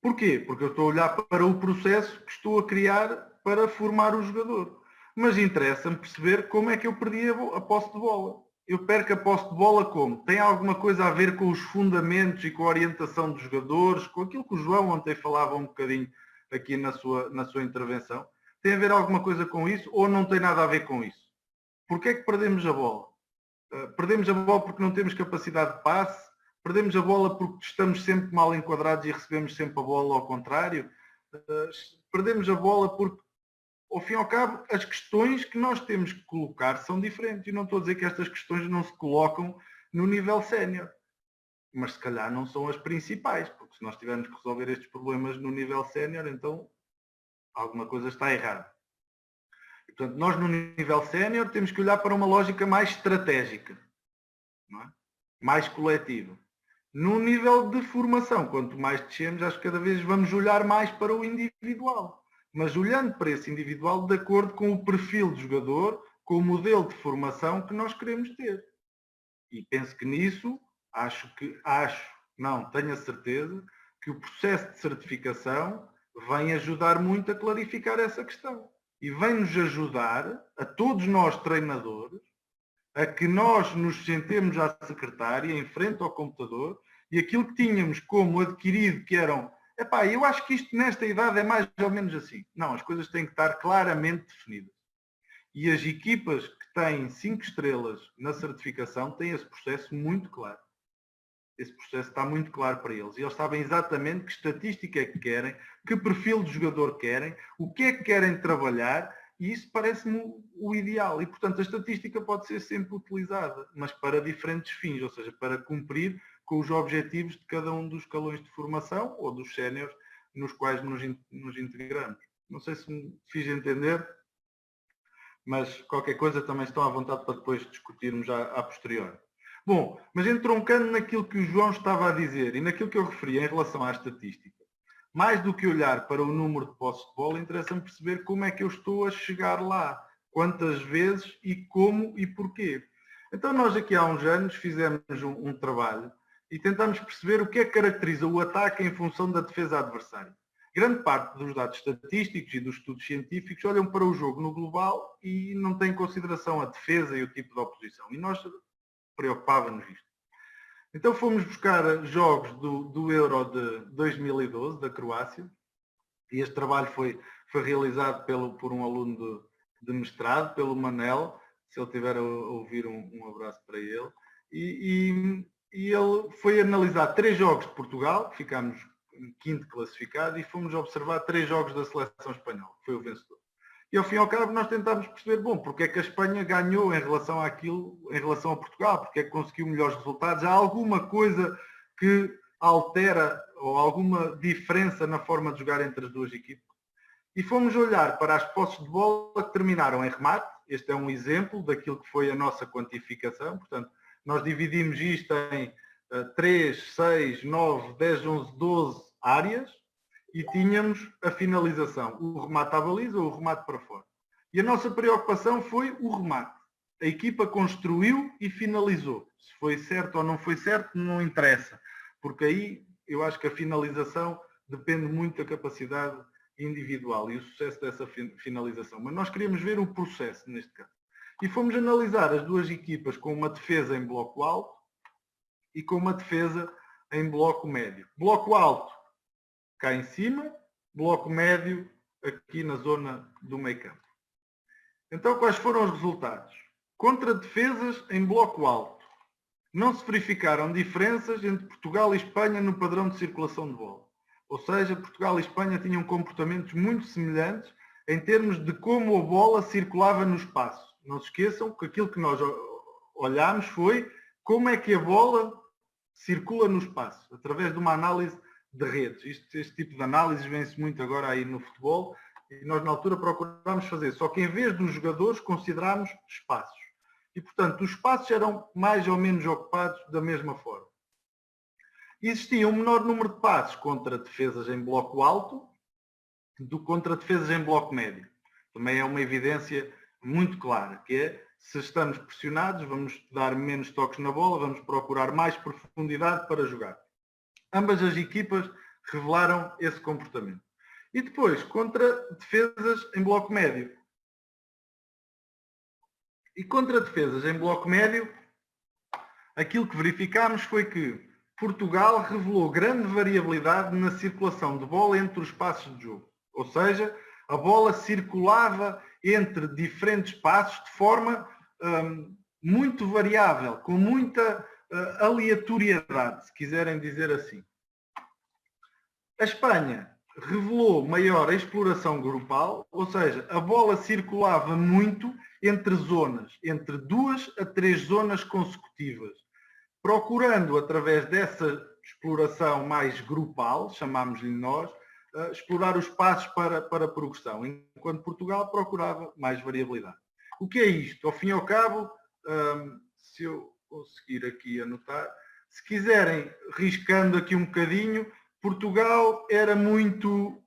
Porquê? Porque eu estou a olhar para o processo que estou a criar para formar o jogador. Mas interessa-me perceber como é que eu perdi a posse de bola. Eu perco a posse de bola como? Tem alguma coisa a ver com os fundamentos e com a orientação dos jogadores, com aquilo que o João ontem falava um bocadinho aqui na sua intervenção? Tem a ver alguma coisa com isso ou não tem nada a ver com isso? Porquê é que perdemos a bola? Perdemos a bola porque não temos capacidade de passe? Perdemos a bola porque estamos sempre mal enquadrados e recebemos sempre a bola ao contrário? Perdemos a bola porque, ao fim e ao cabo, as questões que nós temos que colocar são diferentes. E não estou a dizer que estas questões não se colocam no nível sénior. Mas se calhar não são as principais, porque se nós tivermos que resolver estes problemas no nível sénior, então alguma coisa está errada. E, Portanto, nós no nível sénior temos que olhar para uma lógica mais estratégica, não é? Mais coletiva. No nível de formação, quanto mais descemos, acho que cada vez vamos olhar mais para o individual. Mas olhando para esse individual de acordo com o perfil do jogador, com o modelo de formação que nós queremos ter. E penso que nisso, tenho a certeza que o processo de certificação vem ajudar muito a clarificar essa questão. E vem-nos ajudar, a todos nós treinadores, a que nós nos sentemos à secretária, em frente ao computador, e aquilo que tínhamos como adquirido, que eram, eu acho que isto nesta idade é mais ou menos assim. Não, as coisas têm que estar claramente definidas. E as equipas que têm 5 estrelas na certificação têm esse processo muito claro. Esse processo está muito claro para eles. E eles sabem exatamente que estatística é que querem, que perfil de jogador querem, o que é que querem trabalhar, e isso parece-me o ideal. E, portanto, a estatística pode ser sempre utilizada, mas para diferentes fins, ou seja, para cumprir com os objetivos de cada um dos escalões de formação ou dos séniores nos quais nos integramos. Não sei se me fiz entender, mas qualquer coisa também estão à vontade para depois discutirmos já a posteriori. Bom, mas entroncando naquilo que o João estava a dizer e naquilo que eu referi em relação à estatística, mais do que olhar para o número de posses de bola, interessa-me perceber como é que eu estou a chegar lá, quantas vezes e como e porquê. Então nós aqui há uns anos fizemos um trabalho e tentamos perceber o que é que caracteriza o ataque em função da defesa adversária. Grande parte dos dados estatísticos e dos estudos científicos olham para o jogo no global e não têm em consideração a defesa e o tipo de oposição. E nós preocupava-nos isto. Então fomos buscar jogos do Euro de 2012, da Croácia, e este trabalho foi realizado por um aluno de mestrado, pelo Manel, se ele estiver a ouvir, um abraço para ele, e ele foi analisar 3 jogos de Portugal, ficámos em 5º classificado, e fomos observar 3 jogos da seleção espanhola, que foi o vencedor. E ao fim e ao cabo nós tentámos perceber, porque é que a Espanha ganhou em relação àquilo, em relação a Portugal, porque é que conseguiu melhores resultados. Há alguma coisa que altera ou alguma diferença na forma de jogar entre as duas equipes? E fomos olhar para as posses de bola que terminaram em remate. Este é um exemplo daquilo que foi a nossa quantificação. Portanto, nós dividimos isto em 3, 6, 9, 10, 11, 12 áreas. E tínhamos a finalização, o remate à baliza ou o remate para fora. E a nossa preocupação foi o remate. A equipa construiu e finalizou. Se foi certo ou não foi certo, não interessa. Porque aí eu acho que a finalização depende muito da capacidade individual e o sucesso dessa finalização. Mas nós queríamos ver o processo neste caso. E fomos analisar as duas equipas com uma defesa em bloco alto e com uma defesa em bloco médio. Bloco alto cá em cima, bloco médio aqui na zona do meio campo. Então, quais foram os resultados? Contra defesas em bloco alto, não se verificaram diferenças entre Portugal e Espanha no padrão de circulação de bola. Ou seja, Portugal e Espanha tinham comportamentos muito semelhantes em termos de como a bola circulava no espaço. Não se esqueçam que aquilo que nós olhámos foi como é que a bola circula no espaço, através de uma análise de redes. Este tipo de análise vem-se muito agora aí no futebol e nós na altura procurámos fazer, só que em vez dos jogadores considerámos espaços. E portanto os espaços eram mais ou menos ocupados da mesma forma. Existia um menor número de passos contra defesas em bloco alto do que contra defesas em bloco médio. Também é uma evidência muito clara, que é, se estamos pressionados, vamos dar menos toques na bola, vamos procurar mais profundidade para jogar. Ambas as equipas revelaram esse comportamento. E depois, contra defesas em bloco médio. E contra defesas em bloco médio, aquilo que verificámos foi que Portugal revelou grande variabilidade na circulação de bola entre os passos de jogo. Ou seja, a bola circulava entre diferentes passos de forma muito variável, com muita aleatoriedade, se quiserem dizer assim. A Espanha revelou maior exploração grupal, ou seja, a bola circulava muito entre zonas, entre 2 a 3 zonas consecutivas, procurando, através dessa exploração mais grupal, chamámos-lhe nós, explorar os passos para progressão, enquanto Portugal procurava mais variabilidade. O que é isto? Ao fim e ao cabo, se eu conseguir aqui anotar, se quiserem, riscando aqui um bocadinho, Portugal era muito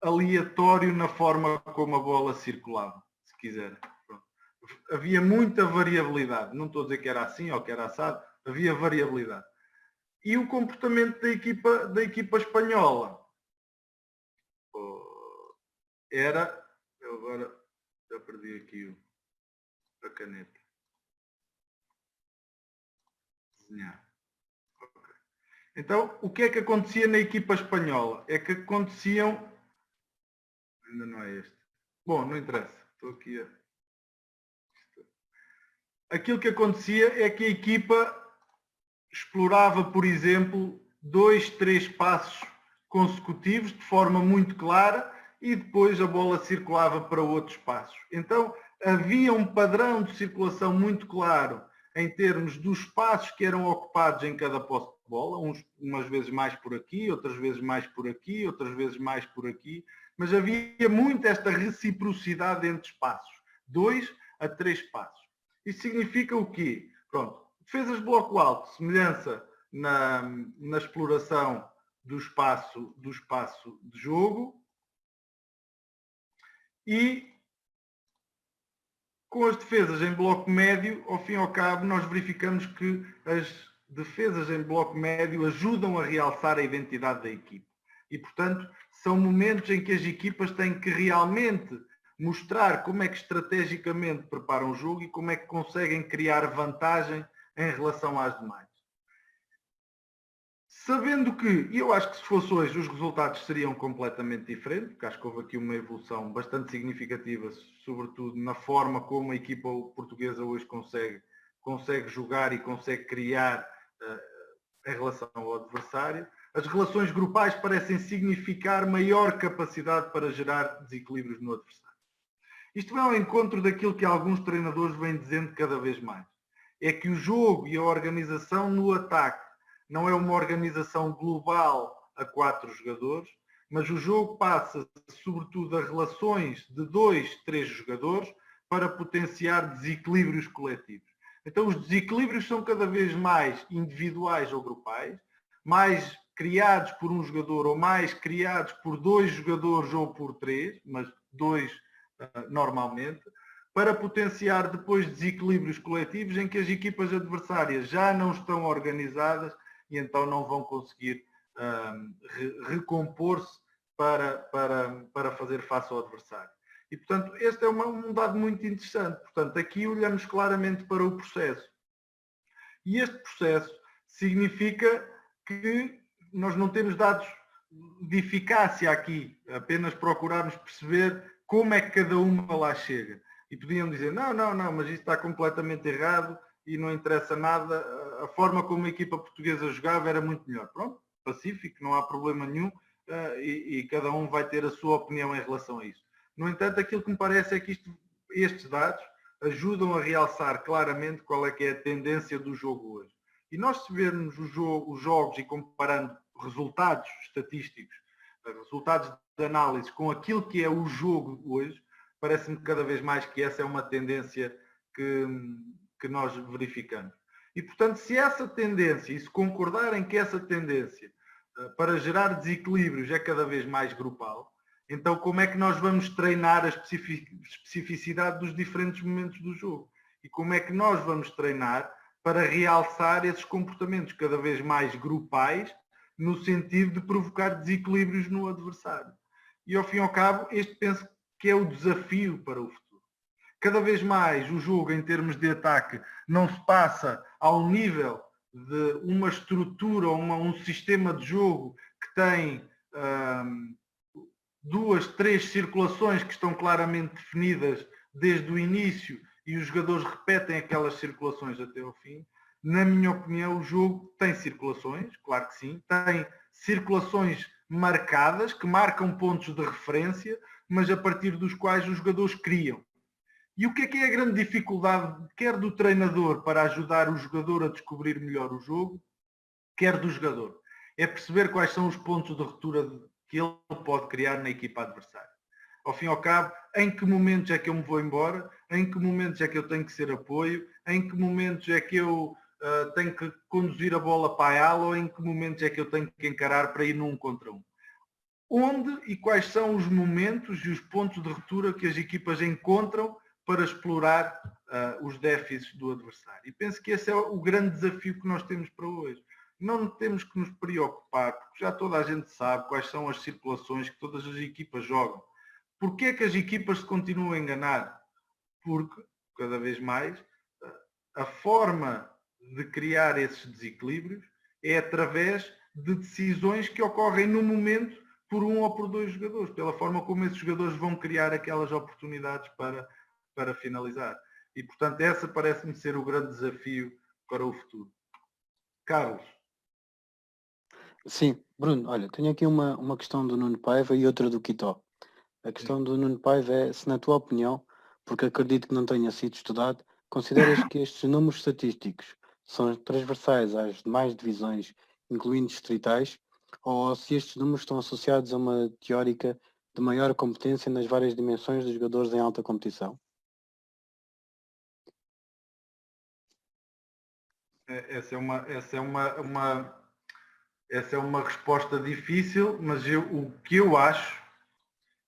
aleatório na forma como a bola circulava, se quiserem. Pronto. Havia muita variabilidade. Não estou a dizer que era assim ou que era assado, havia variabilidade. E o comportamento da equipa espanhola era... Eu agora já perdi aqui a caneta. Desenhar. Okay. Então, o que é que acontecia na equipa espanhola? É que aconteciam... Ainda não é este. Bom, não interessa. Estou aqui a... Aquilo que acontecia é que a equipa explorava, por exemplo, 2, 3 passos consecutivos de forma muito clara e depois a bola circulava para outros passos. Então, havia um padrão de circulação muito claro em termos dos passos que eram ocupados em cada posse de bola, umas vezes mais por aqui, outras vezes mais por aqui, outras vezes mais por aqui, mas havia muito esta reciprocidade entre espaços, 2 a 3 passos. Isso significa o quê? Pronto, defesas de bloco alto, semelhança na exploração do espaço de jogo, e com as defesas em bloco médio, ao fim e ao cabo, nós verificamos que as defesas em bloco médio ajudam a realçar a identidade da equipa. E, portanto, são momentos em que as equipas têm que realmente mostrar como é que estrategicamente preparam o jogo e como é que conseguem criar vantagem em relação às demais. Sabendo que, e eu acho que se fosse hoje os resultados seriam completamente diferentes, porque acho que houve aqui uma evolução bastante significativa, sobretudo na forma como a equipa portuguesa hoje consegue jogar e consegue criar em relação ao adversário. As relações grupais parecem significar maior capacidade para gerar desequilíbrios no adversário. Isto vai ao encontro daquilo que alguns treinadores vêm dizendo cada vez mais. É que o jogo e a organização no ataque não é uma organização global a 4 jogadores, mas o jogo passa sobretudo a relações de 2, 3 jogadores para potenciar desequilíbrios coletivos. Então os desequilíbrios são cada vez mais individuais ou grupais, mais criados por um jogador ou mais criados por 2 jogadores ou por 3, mas 2 normalmente, para potenciar depois desequilíbrios coletivos em que as equipas adversárias já não estão organizadas e então não vão conseguir recompor-se para fazer face ao adversário. E, portanto, este é um dado muito interessante. Portanto, aqui olhamos claramente para o processo. E este processo significa que nós não temos dados de eficácia aqui, apenas procurarmos perceber como é que cada uma lá chega. E podiam dizer, não, mas isto está completamente errado e não interessa nada, a forma como a equipa portuguesa jogava era muito melhor. Pronto, pacífico, não há problema nenhum e cada um vai ter a sua opinião em relação a isso. No entanto, aquilo que me parece é que estes dados ajudam a realçar claramente qual é que é a tendência do jogo hoje. E nós, se vermos os jogos e comparando resultados estatísticos, resultados de análise com aquilo que é o jogo hoje, parece-me cada vez mais que essa é uma tendência que nós verificamos. E, portanto, se essa tendência, e se concordarem que essa tendência para gerar desequilíbrios é cada vez mais grupal, então como é que nós vamos treinar a especificidade dos diferentes momentos do jogo? E como é que nós vamos treinar para realçar esses comportamentos cada vez mais grupais, no sentido de provocar desequilíbrios no adversário? E, ao fim e ao cabo, este penso que é o desafio para o futuro. Cada vez mais o jogo, em termos de ataque, não se passa ao nível de uma estrutura ou um sistema de jogo que tem 2, 3 circulações que estão claramente definidas desde o início e os jogadores repetem aquelas circulações até ao fim. Na minha opinião, o jogo tem circulações, claro que sim, tem circulações marcadas, que marcam pontos de referência, mas a partir dos quais os jogadores criam. E o que é a grande dificuldade, quer do treinador para ajudar o jogador a descobrir melhor o jogo, quer do jogador? É perceber quais são os pontos de ruptura que ele pode criar na equipa adversária. Ao fim e ao cabo, em que momentos é que eu me vou embora? Em que momentos é que eu tenho que ser apoio? Em que momentos é que eu tenho que conduzir a bola para a ala? Ou em que momentos é que eu tenho que encarar para ir num contra um? Onde e quais são os momentos e os pontos de ruptura que as equipas encontram para explorar os déficits do adversário? E penso que esse é o grande desafio que nós temos para hoje. Não temos que nos preocupar, porque já toda a gente sabe quais são as circulações que todas as equipas jogam. Porquê é que as equipas se continuam a enganar? Porque, cada vez mais, a forma de criar esses desequilíbrios é através de decisões que ocorrem no momento por um ou por dois jogadores, pela forma como esses jogadores vão criar aquelas oportunidades para finalizar. E, portanto, essa parece-me ser o grande desafio para o futuro. Carlos. Sim, Bruno, olha, tenho aqui uma questão do Nuno Paiva e outra do Quitó. A questão do Nuno Paiva é se, na tua opinião, porque acredito que não tenha sido estudado, consideras que estes números estatísticos são transversais às demais divisões, incluindo distritais, ou se estes números estão associados a uma teórica de maior competência nas várias dimensões dos jogadores em alta competição? Essa é uma resposta difícil, mas o que eu acho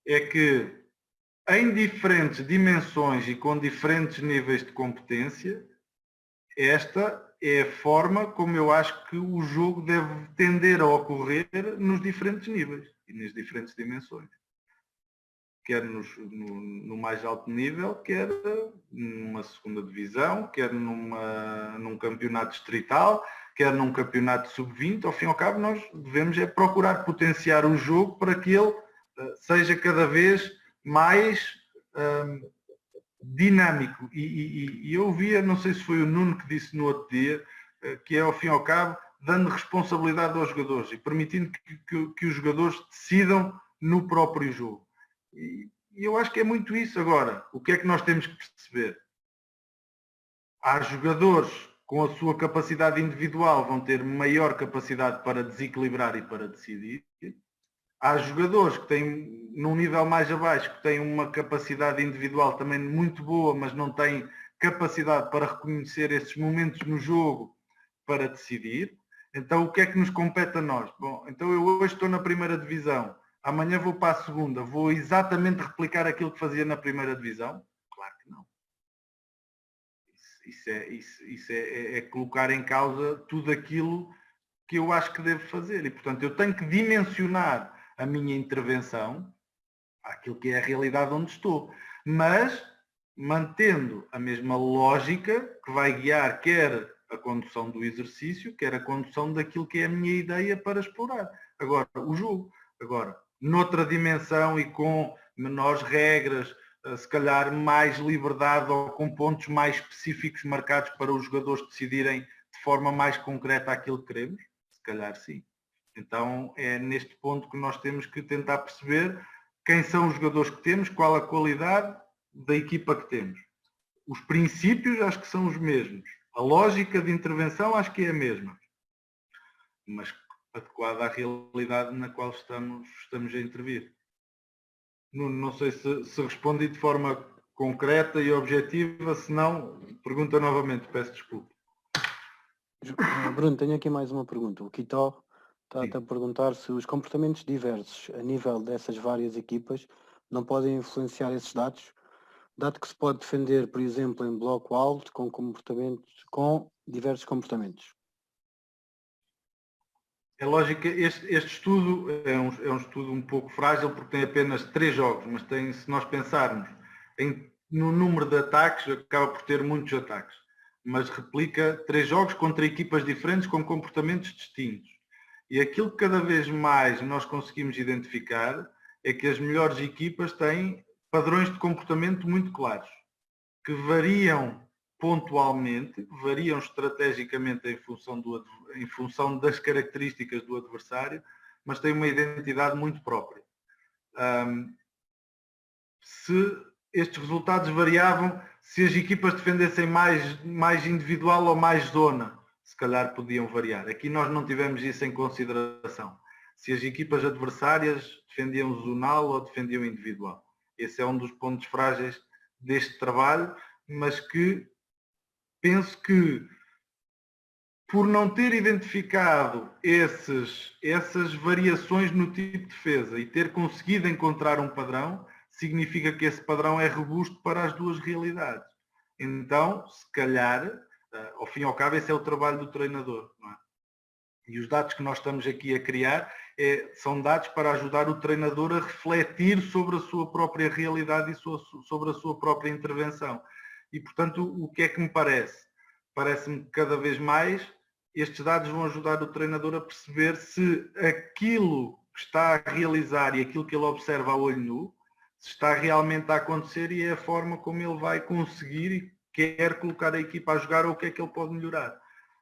é que em diferentes dimensões e com diferentes níveis de competência, esta é a forma como eu acho que o jogo deve tender a ocorrer nos diferentes níveis e nas diferentes dimensões. Quer no mais alto nível, quer numa segunda divisão, quer num campeonato distrital, quer num campeonato sub-20. Ao fim e ao cabo, nós devemos procurar potenciar o jogo para que ele seja cada vez mais dinâmico. E eu ouvia, não sei se foi o Nuno que disse no outro dia, que é, ao fim e ao cabo, dando responsabilidade aos jogadores e permitindo que os jogadores decidam no próprio jogo. E eu acho que é muito isso. Agora, o que é que nós temos que perceber? Há jogadores com a sua capacidade individual vão ter maior capacidade para desequilibrar e para decidir. Há jogadores que têm, num nível mais abaixo, que têm uma capacidade individual também muito boa, mas não têm capacidade para reconhecer esses momentos no jogo para decidir. Então, o que é que nos compete a nós? Bom, então eu hoje estou na primeira divisão. Amanhã vou para a segunda, vou exatamente replicar aquilo que fazia na primeira divisão? Claro que não. Isso é colocar em causa tudo aquilo que eu acho que devo fazer. E, portanto, eu tenho que dimensionar a minha intervenção àquilo que é a realidade onde estou. Mas mantendo a mesma lógica que vai guiar quer a condução do exercício, quer a condução daquilo que é a minha ideia para explorar. Agora, o jogo. Agora, noutra dimensão e com menores regras, se calhar mais liberdade ou com pontos mais específicos marcados para os jogadores decidirem de forma mais concreta aquilo que queremos? Se calhar sim. Então é neste ponto que nós temos que tentar perceber quem são os jogadores que temos, qual a qualidade da equipa que temos. Os princípios acho que são os mesmos. A lógica de intervenção acho que é a mesma. Mas adequada à realidade na qual estamos a intervir. Não sei se respondi de forma concreta e objetiva, se não, pergunta novamente, peço desculpa. Bruno, tenho aqui mais uma pergunta. O Quitó está a perguntar se os comportamentos diversos a nível dessas várias equipas não podem influenciar esses dados, dado que se pode defender, por exemplo, em bloco alto com diversos comportamentos. É lógico que este estudo é um estudo um pouco frágil porque tem apenas 3 jogos, mas se nós pensarmos no número de ataques, acaba por ter muitos ataques. Mas replica 3 jogos contra equipas diferentes com comportamentos distintos. E aquilo que cada vez mais nós conseguimos identificar é que as melhores equipas têm padrões de comportamento muito claros, que variam pontualmente, variam estrategicamente em função das características do adversário, mas têm uma identidade muito própria. Se estes resultados variavam, se as equipas defendessem mais individual ou mais zona, se calhar podiam variar. Aqui nós não tivemos isso em consideração. se as equipas adversárias defendiam zonal ou defendiam individual. Esse é um dos pontos frágeis deste trabalho, mas que penso que, por não ter identificado essas variações no tipo de defesa e ter conseguido encontrar um padrão, significa que esse padrão é robusto para as duas realidades. Então, se calhar, ao fim e ao cabo, esse é o trabalho do treinador, não é? E os dados que nós estamos aqui a criar são dados para ajudar o treinador a refletir sobre a sua própria realidade e sobre a sua própria intervenção. E, portanto, o que é que me parece? Parece-me que cada vez mais estes dados vão ajudar o treinador a perceber se aquilo que está a realizar e aquilo que ele observa a olho nu, se está realmente a acontecer e é a forma como ele vai conseguir e quer colocar a equipa a jogar ou o que é que ele pode melhorar.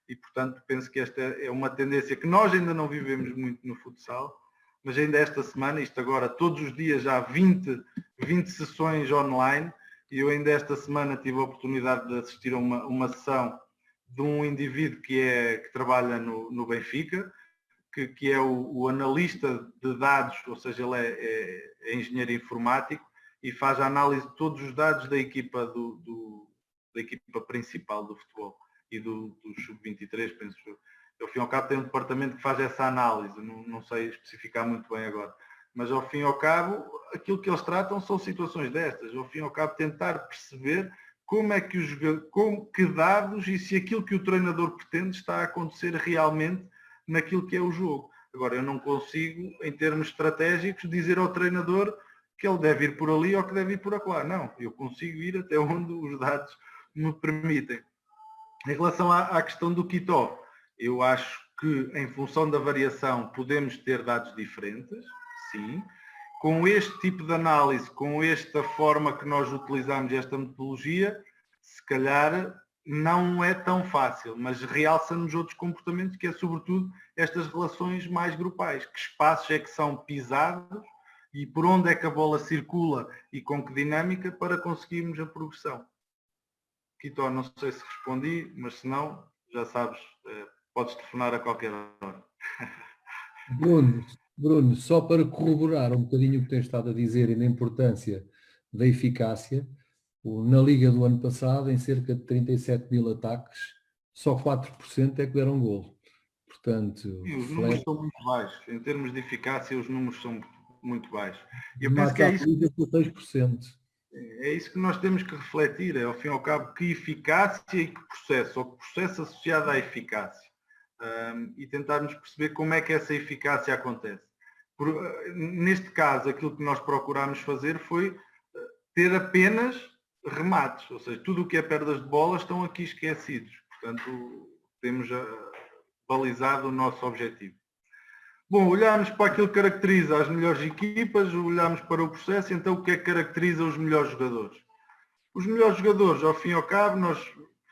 E, portanto, penso que esta é uma tendência que nós ainda não vivemos muito no futsal, mas ainda esta semana, isto agora, todos os dias já há 20 sessões online, e eu ainda esta semana tive a oportunidade de assistir a uma sessão de um indivíduo que trabalha no Benfica, que é o analista de dados, ou seja, ele é engenheiro informático e faz a análise de todos os dados da equipa, da equipa principal do futebol e do sub-23, penso eu. Ao fim e ao cabo tem um departamento que faz essa análise, não sei especificar muito bem agora. Mas ao fim e ao cabo, aquilo que eles tratam são situações destas. Ao fim e ao cabo, tentar perceber como é que que dados e se aquilo que o treinador pretende está a acontecer realmente naquilo que é o jogo. Agora, eu não consigo, em termos estratégicos, dizer ao treinador que ele deve ir por ali ou que deve ir por acolá. Não, eu consigo ir até onde os dados me permitem. Em relação à questão do Quito, eu acho que, em função da variação, podemos ter dados diferentes, sim. Com este tipo de análise, com esta forma que nós utilizamos esta metodologia, se calhar não é tão fácil, mas realça-nos outros comportamentos, que é sobretudo estas relações mais grupais. Que espaços é que são pisados e por onde é que a bola circula e com que dinâmica para conseguirmos a progressão. Quito, não sei se respondi, mas se não, já sabes, podes telefonar a qualquer hora. Bruno, só para corroborar um bocadinho o que tens estado a dizer e da importância da eficácia, na Liga do ano passado, em cerca de 37 mil ataques, só 4% é que deram golo. Portanto, e os números são muito baixos. Em termos de eficácia, os números são muito baixos. E eu penso que é isso. 6%. É isso que nós temos que refletir, ao fim e ao cabo, que eficácia e que processo, ou que processo associado à eficácia. E tentarmos perceber como é que essa eficácia acontece. Neste caso, aquilo que nós procurámos fazer foi ter apenas remates, ou seja, tudo o que é perdas de bola estão aqui esquecidos. Portanto, temos balizado o nosso objetivo. Bom, olhamos para aquilo que caracteriza as melhores equipas, olhamos para o processo, então o que é que caracteriza os melhores jogadores? Os melhores jogadores, ao fim e ao cabo,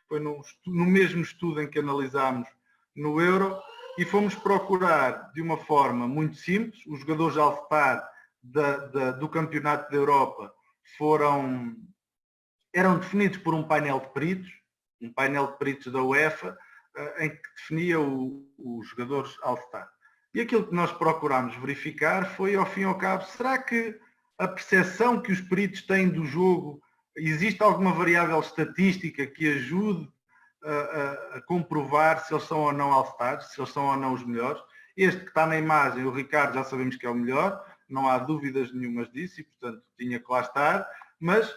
foi no mesmo estudo em que analisámos no Euro, e fomos procurar de uma forma muito simples. Os jogadores All-Star do Campeonato da Europa eram definidos por um painel de peritos da UEFA, em que definia os jogadores All-Star. E aquilo que nós procurámos verificar foi, ao fim e ao cabo, será que a percepção que os peritos têm do jogo, existe alguma variável estatística que ajude a comprovar se eles são ou não All-Stars, se eles são ou não os melhores? Este que está na imagem, o Ricardo, já sabemos que é o melhor, não há dúvidas nenhumas disso e, portanto, tinha que lá estar, mas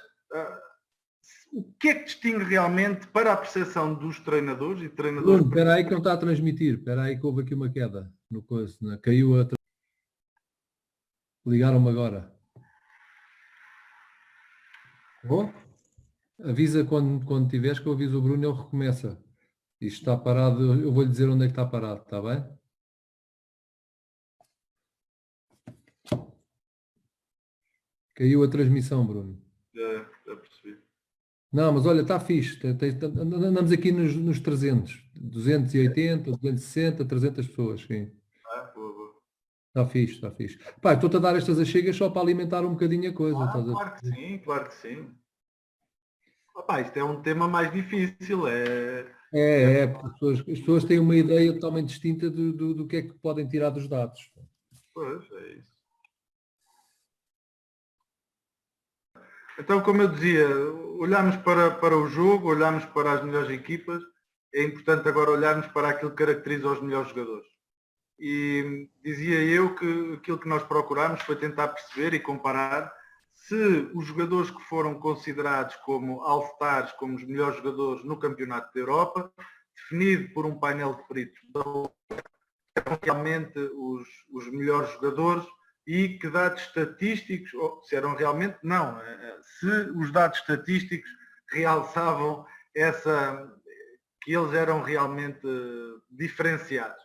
o que é que distingue realmente para a percepção dos treinadores e treinadores... Espera aí que não está a transmitir, espera aí que houve aqui uma queda no coisa, caiu a... Ligaram-me agora. Bom? Avisa quando tiveres, que eu aviso o Bruno e ele recomeça. Isto está parado, eu vou-lhe dizer onde é que está parado, está bem? Caiu a transmissão, Bruno. Já percebi. Não, mas olha, está fixe. Andamos aqui nos 300. 280, 260, 300 pessoas. Sim. Boa. Está fixe, está fixe. Pá, estou-te a dar estas achegas só para alimentar um bocadinho a coisa. Claro que sim. Opa, isto é um tema mais difícil. Porque as pessoas têm uma ideia totalmente distinta do que é que podem tirar dos dados. Pois, é isso. Então, como eu dizia, olhamos para o jogo, olhamos para as melhores equipas, é importante agora olharmos para aquilo que caracteriza os melhores jogadores. E dizia eu que aquilo que nós procuramos foi tentar perceber e comparar se os jogadores que foram considerados como All-Stars, como os melhores jogadores no Campeonato da Europa, definido por um painel de peritos, eram realmente os melhores jogadores e que dados estatísticos, ou se eram realmente, não, se os dados estatísticos realçavam que eles eram realmente diferenciados.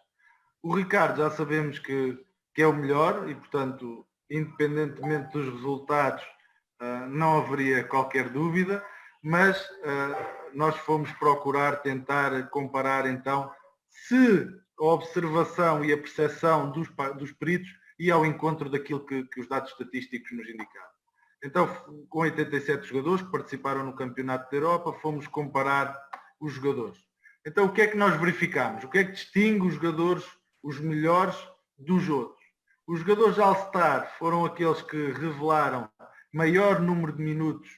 O Ricardo já sabemos que é o melhor e, portanto, independentemente dos resultados, não haveria qualquer dúvida, mas nós fomos procurar tentar comparar então se a observação e a percepção dos peritos ia ao encontro daquilo que os dados estatísticos nos indicavam. Então, com 87 jogadores que participaram no Campeonato da Europa, fomos comparar os jogadores. Então, o que é que nós verificamos? O que é que distingue os jogadores, os melhores, dos outros? Os jogadores All-Star foram aqueles que revelaram maior número de minutos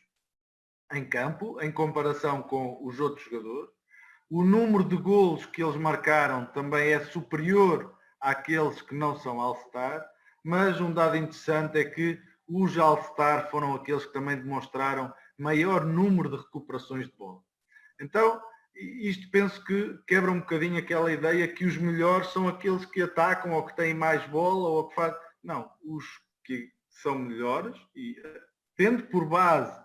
em campo, em comparação com os outros jogadores. O número de golos que eles marcaram também é superior àqueles que não são All-Star, mas um dado interessante é que os All-Star foram aqueles que também demonstraram maior número de recuperações de bola. Então, isto penso que quebra um bocadinho aquela ideia que os melhores são aqueles que atacam ou que têm mais bola ou que fazem... Não, os que são melhores e tendo por base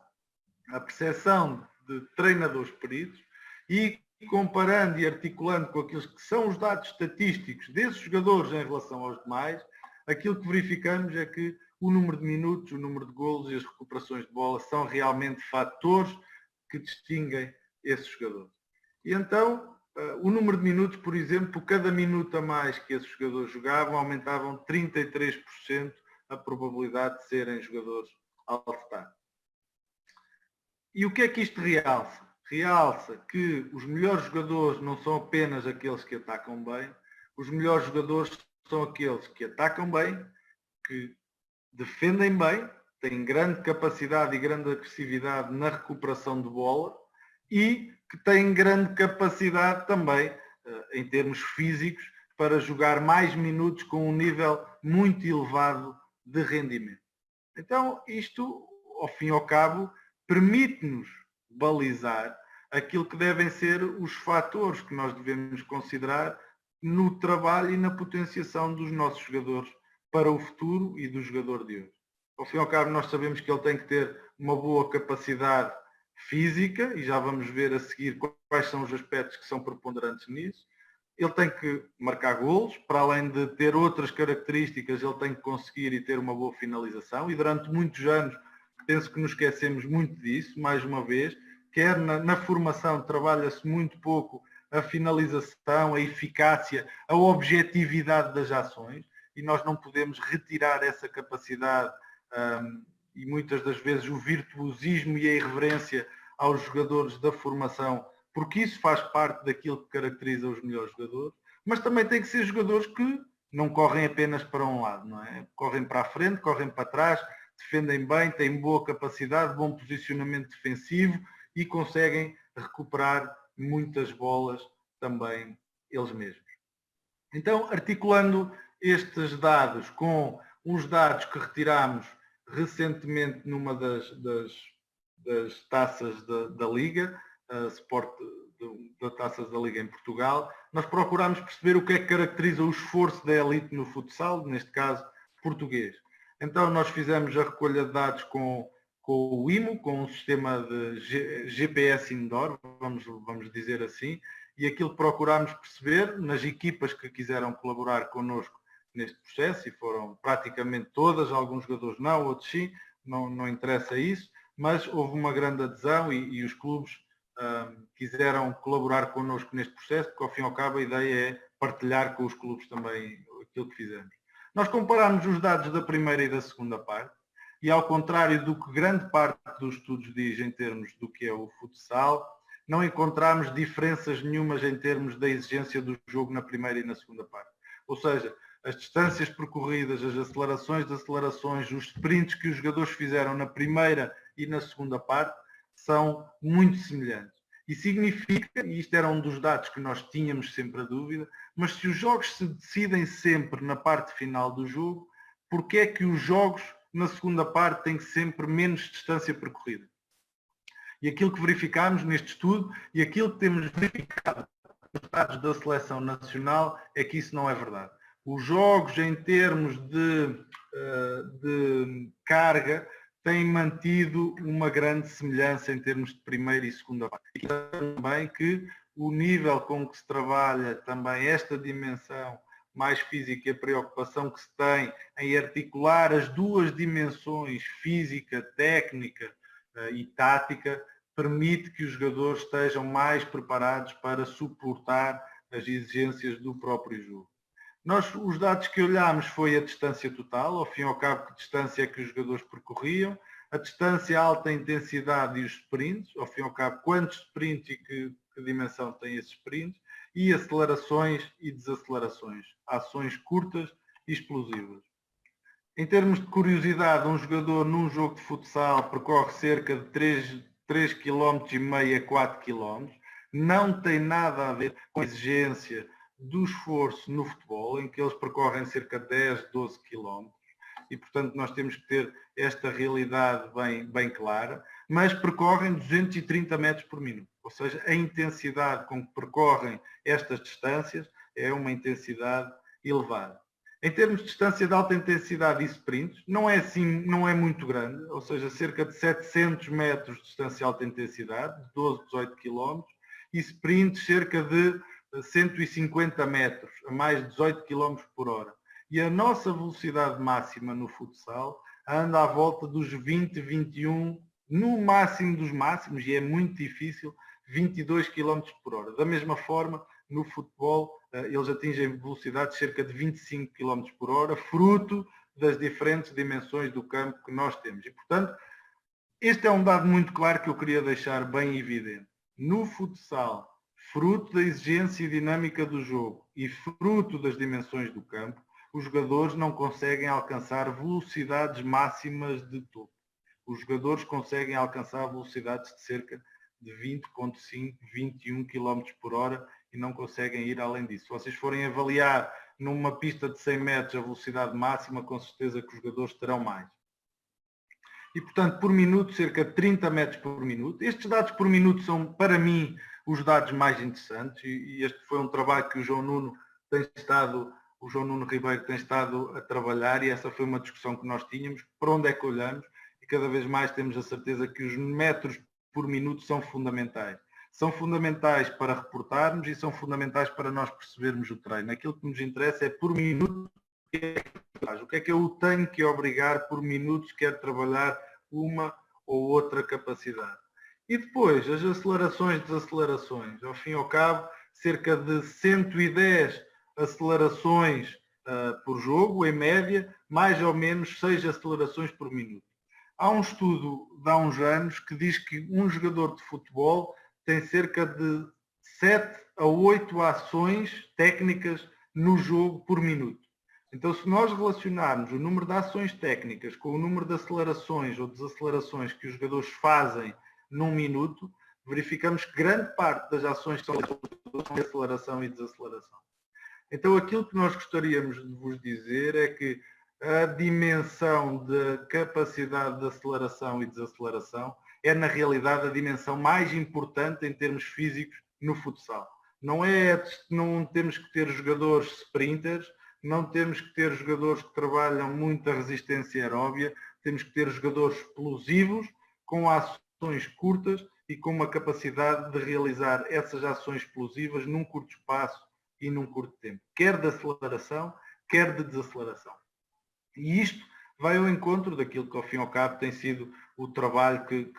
a percepção de treinadores peritos e comparando e articulando com aqueles que são os dados estatísticos desses jogadores em relação aos demais, aquilo que verificamos é que o número de minutos, o número de golos e as recuperações de bola são realmente fatores que distinguem esses jogadores. E então, o número de minutos, por exemplo, cada minuto a mais que esses jogadores jogavam, aumentavam 33% a probabilidade de serem jogadores All-Star. E o que é que isto realça? Realça que os melhores jogadores não são apenas aqueles que atacam bem, os melhores jogadores são aqueles que atacam bem, que defendem bem, têm grande capacidade e grande agressividade na recuperação de bola e que têm grande capacidade também, em termos físicos, para jogar mais minutos com um nível muito elevado de rendimento. Então, isto, ao fim e ao cabo, permite-nos balizar aquilo que devem ser os fatores que nós devemos considerar no trabalho e na potenciação dos nossos jogadores para o futuro e do jogador de hoje. Ao fim e ao cabo, nós sabemos que ele tem que ter uma boa capacidade física, e já vamos ver a seguir quais são os aspectos que são preponderantes nisso. Ele tem que marcar golos, para além de ter outras características, ele tem que conseguir e ter uma boa finalização, e durante muitos anos penso que nos esquecemos muito disso, mais uma vez, quer na formação trabalha-se muito pouco a finalização, a eficácia, a objetividade das ações, e nós não podemos retirar essa capacidade e muitas das vezes o virtuosismo e a irreverência aos jogadores da formação, porque isso faz parte daquilo que caracteriza os melhores jogadores, mas também tem que ser jogadores que não correm apenas para um lado, não é? Correm para a frente, correm para trás, defendem bem, têm boa capacidade, bom posicionamento defensivo e conseguem recuperar muitas bolas também eles mesmos. Então, articulando estes dados com os dados que retiramos recentemente numa das taças da Liga, Sport da Taças da Liga em Portugal, nós procuramos perceber o que é que caracteriza o esforço da elite no futsal, neste caso português. Então nós fizemos a recolha de dados com o IMO, com um sistema de GPS indoor, vamos dizer assim, e aquilo que procurámos perceber nas equipas que quiseram colaborar connosco neste processo, e foram praticamente todas, alguns jogadores não, outros sim, não interessa isso, mas houve uma grande adesão e os clubes quiseram colaborar connosco neste processo, porque ao fim e ao cabo a ideia é partilhar com os clubes também aquilo que fizemos. Nós comparámos os dados da primeira e da segunda parte, e ao contrário do que grande parte dos estudos diz em termos do que é o futsal, não encontramos diferenças nenhumas em termos da exigência do jogo na primeira e na segunda parte. Ou seja, as distâncias percorridas, as acelerações, os sprints que os jogadores fizeram na primeira e na segunda parte são muito semelhantes. E significa, e isto era um dos dados que nós tínhamos sempre a dúvida, mas se os jogos se decidem sempre na parte final do jogo, porque é que os jogos na segunda parte têm sempre menos distância percorrida? E aquilo que verificámos neste estudo e aquilo que temos verificado nos dados da seleção nacional é que isso não é verdade. Os jogos em termos de carga têm mantido uma grande semelhança em termos de primeira e segunda parte. E também que o nível com que se trabalha também esta dimensão mais física e a preocupação que se tem em articular as duas dimensões, física, técnica e tática, permite que os jogadores estejam mais preparados para suportar as exigências do próprio jogo. Os dados que olhámos foi a distância total, ao fim e ao cabo, que distância é que os jogadores percorriam, a distância alta intensidade e os sprints, ao fim e ao cabo, quantos sprints e que dimensão têm esses sprints, e acelerações e desacelerações, ações curtas e explosivas. Em termos de curiosidade, um jogador num jogo de futsal percorre cerca de 3,5 km a 4 km, não tem nada a ver com a exigência do esforço no futebol, em que eles percorrem cerca de 10, 12 km, e portanto nós temos que ter esta realidade bem clara, mas percorrem 230 metros por minuto, ou seja, a intensidade com que percorrem estas distâncias é uma intensidade elevada. Em termos de distância de alta intensidade e sprints, não é muito grande, ou seja, cerca de 700 metros de distância de alta intensidade, 12, 18 km, e sprints cerca de 150 metros, a mais de 18 km por hora. E a nossa velocidade máxima no futsal anda à volta dos 20, 21, no máximo dos máximos, e é muito difícil, 22 km por hora. Da mesma forma, no futebol, eles atingem velocidades de cerca de 25 km por hora, fruto das diferentes dimensões do campo que nós temos. E, portanto, este é um dado muito claro que eu queria deixar bem evidente. No futsal, fruto da exigência e dinâmica do jogo e fruto das dimensões do campo, os jogadores não conseguem alcançar velocidades máximas de topo. Os jogadores conseguem alcançar velocidades de cerca de 20,5, 21 km por hora e não conseguem ir além disso. Se vocês forem avaliar numa pista de 100 metros a velocidade máxima, com certeza que os jogadores terão mais. E, portanto, por minuto, cerca de 30 metros por minuto. Estes dados por minuto são, para mim, os dados mais interessantes, e este foi um trabalho que o João Nuno Ribeiro tem estado a trabalhar, e essa foi uma discussão que nós tínhamos, para onde é que olhamos, e cada vez mais temos a certeza que os metros por minuto são fundamentais. São fundamentais para reportarmos e são fundamentais para nós percebermos o treino. Aquilo que nos interessa é por minuto o que é que eu tenho que obrigar por minuto se quer trabalhar uma ou outra capacidade. E depois, as acelerações e desacelerações. Ao fim e ao cabo, cerca de 110 acelerações por jogo, em média, mais ou menos 6 acelerações por minuto. Há um estudo de há uns anos que diz que um jogador de futebol tem cerca de 7 a 8 ações técnicas no jogo por minuto. Então, se nós relacionarmos o número de ações técnicas com o número de acelerações ou desacelerações que os jogadores fazem num minuto, verificamos que grande parte das ações são de aceleração e desaceleração. Então, aquilo que nós gostaríamos de vos dizer é que a dimensão de capacidade de aceleração e desaceleração é, na realidade, a dimensão mais importante em termos físicos no futsal. Não temos que ter jogadores sprinters, não temos que ter jogadores que trabalham muita resistência aeróbia, temos que ter jogadores explosivos, com ações curtas e com uma capacidade de realizar essas ações explosivas num curto espaço e num curto tempo, quer de aceleração, quer de desaceleração. E isto vai ao encontro daquilo que, ao fim e ao cabo, tem sido o trabalho que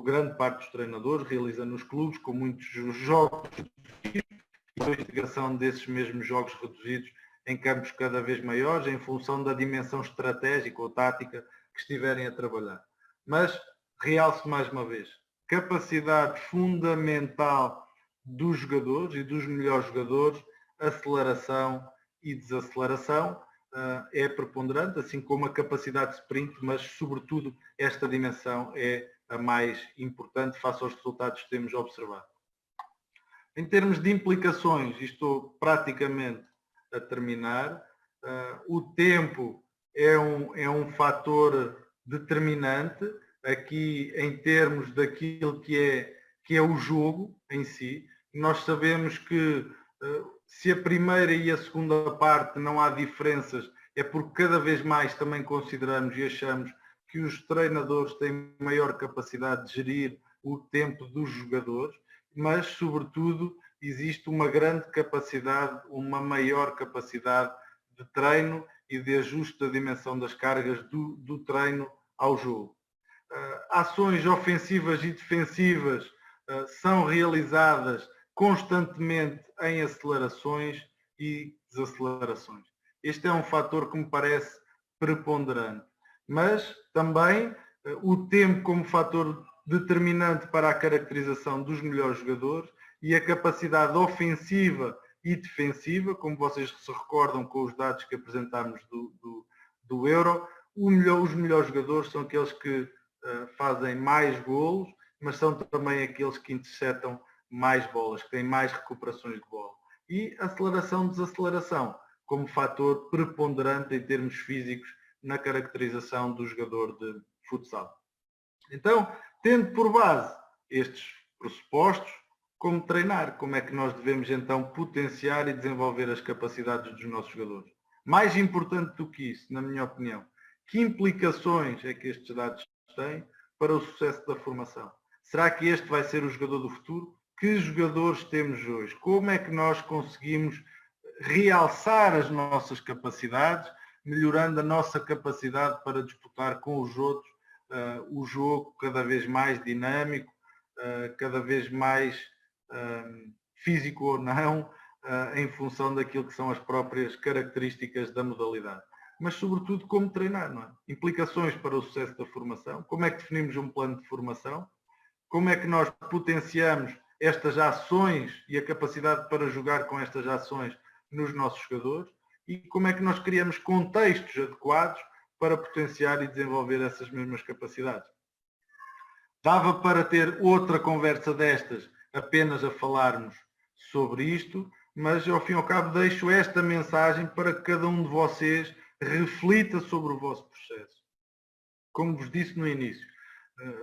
grande parte dos treinadores realiza nos clubes, com muitos jogos e a integração desses mesmos jogos reduzidos em campos cada vez maiores, em função da dimensão estratégica ou tática que estiverem a trabalhar. Mas, realço mais uma vez, capacidade fundamental dos jogadores e dos melhores jogadores, aceleração e desaceleração é preponderante, assim como a capacidade de sprint, mas sobretudo esta dimensão é a mais importante face aos resultados que temos observado. Em termos de implicações, e estou praticamente a terminar, o tempo é um fator determinante aqui em termos daquilo que é o jogo em si. Nós sabemos que se a primeira e a segunda parte não há diferenças, é porque cada vez mais também consideramos e achamos que os treinadores têm maior capacidade de gerir o tempo dos jogadores, mas, sobretudo, existe uma grande capacidade, uma maior capacidade de treino e de ajuste da dimensão das cargas do treino ao jogo. Ações ofensivas e defensivas são realizadas constantemente em acelerações e desacelerações. Este é um fator que me parece preponderante. Mas também o tempo como fator determinante para a caracterização dos melhores jogadores e a capacidade ofensiva e defensiva, como vocês se recordam com os dados que apresentámos do Euro, os melhores jogadores são aqueles que fazem mais golos, mas são também aqueles que interceptam mais bolas, que têm mais recuperações de bola. E aceleração, desaceleração, como fator preponderante em termos físicos na caracterização do jogador de futsal. Então, tendo por base estes pressupostos, como treinar, como é que nós devemos então potenciar e desenvolver as capacidades dos nossos jogadores. Mais importante do que isso, na minha opinião, que implicações é que estes dados têm para o sucesso da formação? Será que este vai ser o jogador do futuro? Que jogadores temos hoje? Como é que nós conseguimos realçar as nossas capacidades, melhorando a nossa capacidade para disputar com os outros o jogo cada vez mais dinâmico, cada vez mais físico ou não, em função daquilo que são as próprias características da modalidade. Mas, sobretudo, como treinar, não é? Implicações para o sucesso da formação, como é que definimos um plano de formação, como é que nós potenciamos estas ações e a capacidade para jogar com estas ações nos nossos jogadores e como é que nós criamos contextos adequados para potenciar e desenvolver essas mesmas capacidades. Dava para ter outra conversa destas apenas a falarmos sobre isto, mas ao fim e ao cabo deixo esta mensagem para que cada um de vocês reflita sobre o vosso processo. Como vos disse no início,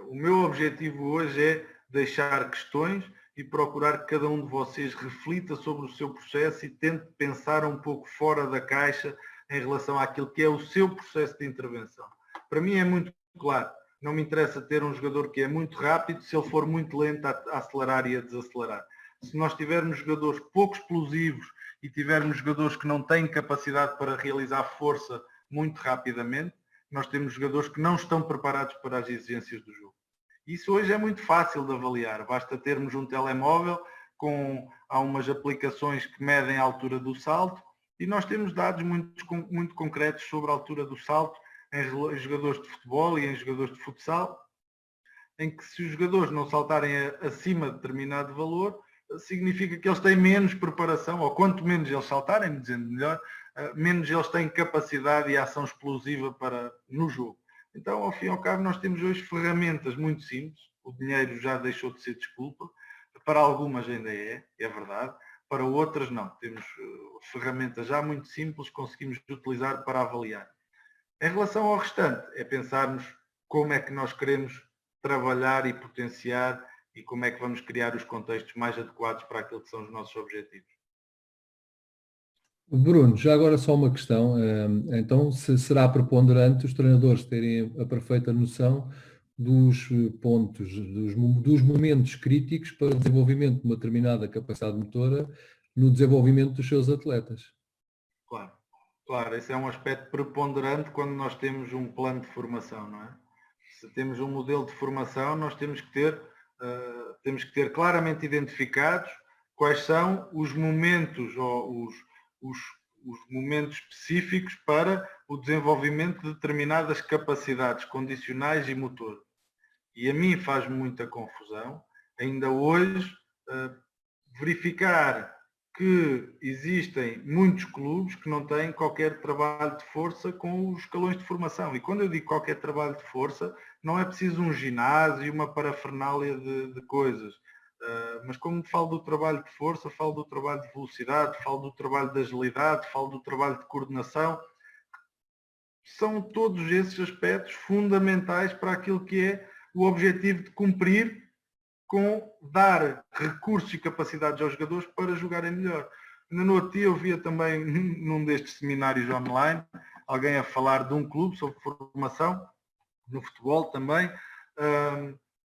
o meu objetivo hoje é deixar questões e procurar que cada um de vocês reflita sobre o seu processo e tente pensar um pouco fora da caixa em relação àquilo que é o seu processo de intervenção. Para mim é muito claro, não me interessa ter um jogador que é muito rápido se ele for muito lento a acelerar e a desacelerar. Se nós tivermos jogadores pouco explosivos e tivermos jogadores que não têm capacidade para realizar força muito rapidamente, nós temos jogadores que não estão preparados para as exigências do jogo. Isso hoje é muito fácil de avaliar, basta termos um telemóvel há umas aplicações que medem a altura do salto e nós temos dados muito concretos sobre a altura do salto em jogadores de futebol e em jogadores de futsal, em que se os jogadores não saltarem acima de determinado valor, significa que eles têm menos preparação, ou quanto menos eles saltarem, dizendo melhor, menos eles têm capacidade e ação explosiva no jogo. Então, ao fim e ao cabo, nós temos hoje ferramentas muito simples, o dinheiro já deixou de ser desculpa, para algumas ainda é verdade, para outras não. Temos ferramentas já muito simples, conseguimos utilizar para avaliar. Em relação ao restante, é pensarmos como é que nós queremos trabalhar e potenciar e como é que vamos criar os contextos mais adequados para aquilo que são os nossos objetivos. Bruno, já agora só uma questão. Então, será preponderante os treinadores terem a perfeita noção dos pontos, dos momentos críticos para o desenvolvimento de uma determinada capacidade motora no desenvolvimento dos seus atletas? Claro, esse é um aspecto preponderante quando nós temos um plano de formação, não é? Se temos um modelo de formação, nós temos que ter claramente identificados quais são os momentos ou os momentos específicos para o desenvolvimento de determinadas capacidades condicionais e motor. E a mim faz muita confusão, ainda hoje, verificar que existem muitos clubes que não têm qualquer trabalho de força com os escalões de formação. E quando eu digo qualquer trabalho de força, não é preciso um ginásio e uma parafernália de coisas. Mas como falo do trabalho de força, falo do trabalho de velocidade, falo do trabalho de agilidade, falo do trabalho de coordenação. São todos esses aspectos fundamentais para aquilo que é o objetivo de cumprir com dar recursos e capacidades aos jogadores para jogarem melhor. Ainda no outro dia eu via também num destes seminários online alguém a falar de um clube sobre formação, no futebol também,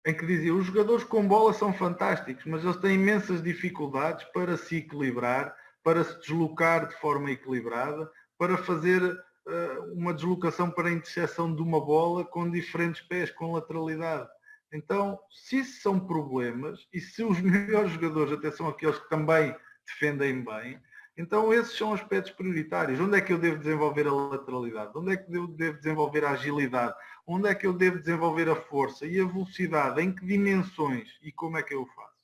em que dizia os jogadores com bola são fantásticos, mas eles têm imensas dificuldades para se equilibrar, para se deslocar de forma equilibrada, para fazer uma deslocação para a interseção de uma bola com diferentes pés, com lateralidade. Então, se isso são problemas, e se os melhores jogadores até são aqueles que também defendem bem, então esses são aspectos prioritários. Onde é que eu devo desenvolver a lateralidade? Onde é que eu devo desenvolver a agilidade? Onde é que eu devo desenvolver a força e a velocidade? Em que dimensões? E como é que eu o faço?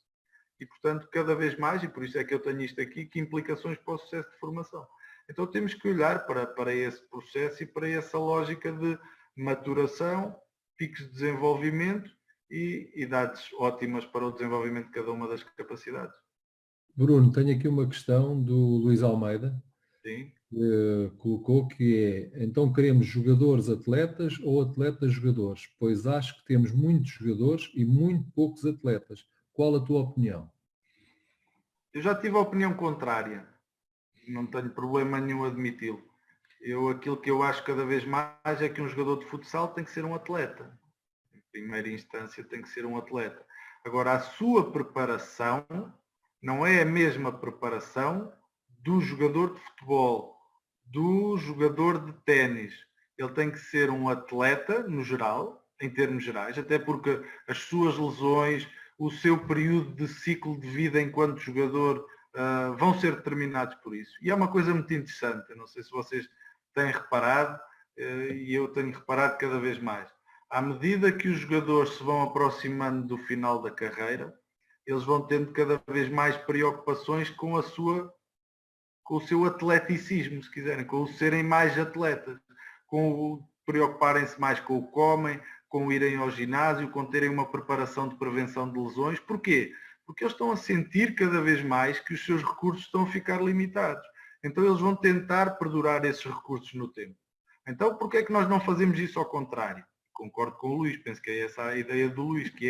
E, portanto, cada vez mais, e por isso é que eu tenho isto aqui, que implicações para o sucesso de formação. Então temos que olhar para esse processo e para essa lógica de maturação, picos de desenvolvimento e idades ótimas para o desenvolvimento de cada uma das capacidades. Bruno, tenho aqui uma questão do Luís Almeida, Sim. que colocou que é, então queremos jogadores atletas ou atletas jogadores? Pois acho que temos muitos jogadores e muito poucos atletas. Qual a tua opinião? Eu já tive a opinião contrária. Não tenho problema nenhum a admiti-lo. Aquilo que eu acho cada vez mais é que um jogador de futsal tem que ser um atleta. Em primeira instância tem que ser um atleta. Agora, a sua preparação não é a mesma preparação do jogador de futebol, do jogador de ténis. Ele tem que ser um atleta, no geral, em termos gerais, até porque as suas lesões, o seu período de ciclo de vida enquanto jogador vão ser determinados por isso. E é uma coisa muito interessante, eu não sei se vocês têm reparado, e eu tenho reparado cada vez mais. À medida que os jogadores se vão aproximando do final da carreira, eles vão tendo cada vez mais preocupações com o seu atleticismo, se quiserem, com o serem mais atletas, com o preocuparem-se mais com o que comem, com o irem ao ginásio, com terem uma preparação de prevenção de lesões. Porquê? Porque eles estão a sentir cada vez mais que os seus recursos estão a ficar limitados. Então eles vão tentar perdurar esses recursos no tempo. Então porquê é que nós não fazemos isso ao contrário? Concordo com o Luís, penso que é essa a ideia do Luís, que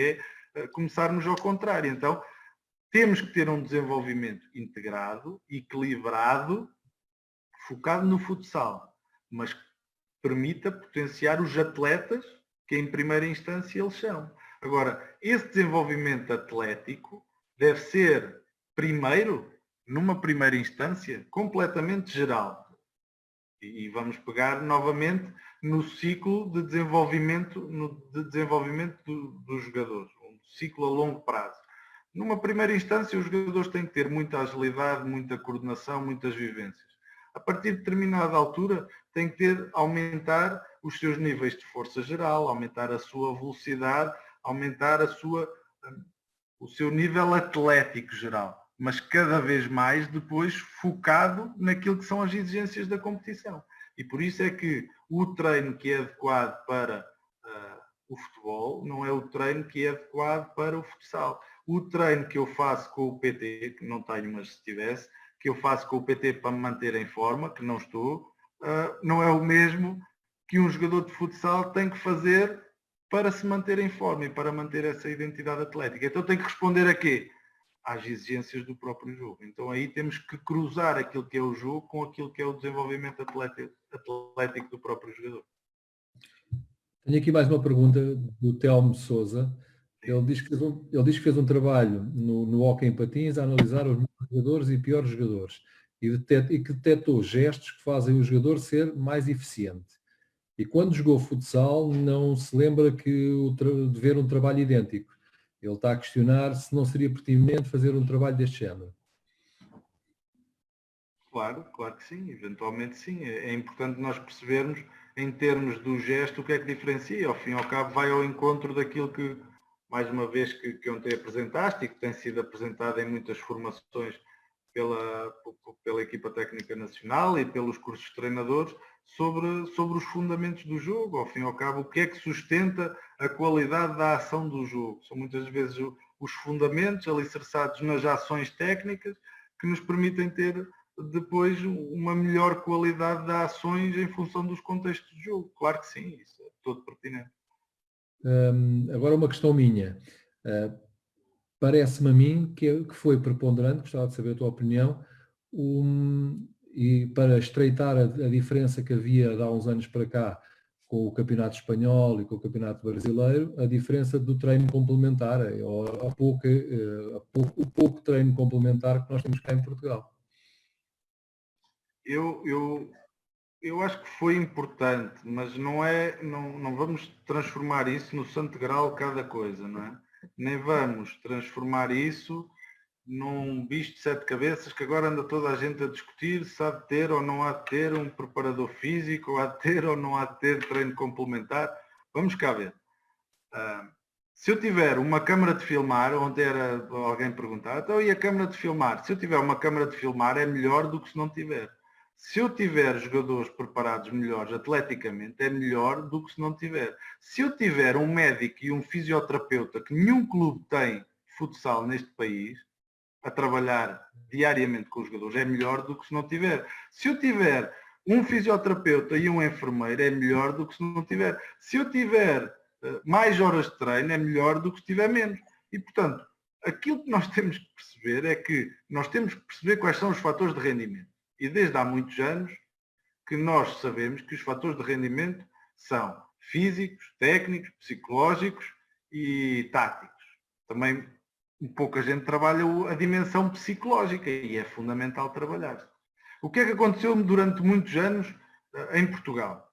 é começarmos ao contrário. Então temos que ter um desenvolvimento integrado, equilibrado, focado no futsal, mas que permita potenciar os atletas que em primeira instância eles são. Agora, esse desenvolvimento atlético deve ser, primeiro, numa primeira instância, completamente geral. E vamos pegar novamente no ciclo de desenvolvimento, dos jogadores, um ciclo a longo prazo. Numa primeira instância, os jogadores têm que ter muita agilidade, muita coordenação, muitas vivências. A partir de determinada altura, têm que aumentar os seus níveis de força geral, aumentar a sua velocidade, aumentar o seu nível atlético geral, mas cada vez mais depois focado naquilo que são as exigências da competição. E por isso é que o treino que é adequado para o futebol não é o treino que é adequado para o futsal. O treino que eu faço com o PT, que não tenho, mas se tivesse, que eu faço com o PT para me manter em forma, que não estou, não é o mesmo que um jogador de futsal tem que fazer para se manter em forma e para manter essa identidade atlética. Então tem que responder a quê? Às exigências do próprio jogo. Então aí temos que cruzar aquilo que é o jogo com aquilo que é o desenvolvimento atlético do próprio jogador. Tenho aqui mais uma pergunta do Telmo Souza. Ele diz que fez um trabalho no hóquei em patins a analisar os melhores jogadores e piores jogadores e que detectou gestos que fazem o jogador ser mais eficiente. E quando jogou futsal não se lembra de ver um trabalho idêntico. Ele está a questionar se não seria pertinente fazer um trabalho deste género. Claro que sim, eventualmente sim. É importante nós percebermos, em termos do gesto, o que é que diferencia. Ao fim e ao cabo, vai ao encontro daquilo que, mais uma vez, que ontem apresentaste e que tem sido apresentado em muitas formações pela equipa técnica nacional e pelos cursos de treinadores sobre os fundamentos do jogo. Ao fim e ao cabo, o que é que sustenta a qualidade da ação do jogo? São muitas vezes os fundamentos alicerçados nas ações técnicas que nos permitem ter depois uma melhor qualidade de ações em função dos contextos de jogo. Claro que sim, isso é todo pertinente. Agora uma questão minha. Parece-me a mim que foi preponderante, gostava de saber a tua opinião, e para estreitar a diferença que havia de há uns anos para cá com o Campeonato Espanhol e com o Campeonato Brasileiro, a diferença do treino complementar, ou o pouco treino complementar que nós temos cá em Portugal. Eu acho que foi importante, mas não vamos transformar isso no santo grau cada coisa, não é? Nem vamos transformar isso num bicho de 7 cabeças que agora anda toda a gente a discutir se há de ter ou não há de ter um preparador físico, ou há de ter ou não há de ter treino complementar. Vamos cá ver. Se eu tiver uma câmara de filmar, ontem era alguém perguntar, então e a câmara de filmar? Se eu tiver uma câmara de filmar é melhor do que se não tiver. Se eu tiver jogadores preparados melhores atleticamente, é melhor do que se não tiver. Se eu tiver um médico e um fisioterapeuta, que nenhum clube tem futsal neste país, a trabalhar diariamente com os jogadores, é melhor do que se não tiver. Se eu tiver um fisioterapeuta e um enfermeiro, é melhor do que se não tiver. Se eu tiver mais horas de treino, é melhor do que se tiver menos. E, portanto, aquilo que nós temos que perceber é que nós temos que perceber quais são os fatores de rendimento. E desde há muitos anos que nós sabemos que os fatores de rendimento são físicos, técnicos, psicológicos e táticos. Também pouca gente trabalha a dimensão psicológica e é fundamental trabalhar. O que é que aconteceu durante muitos anos em Portugal?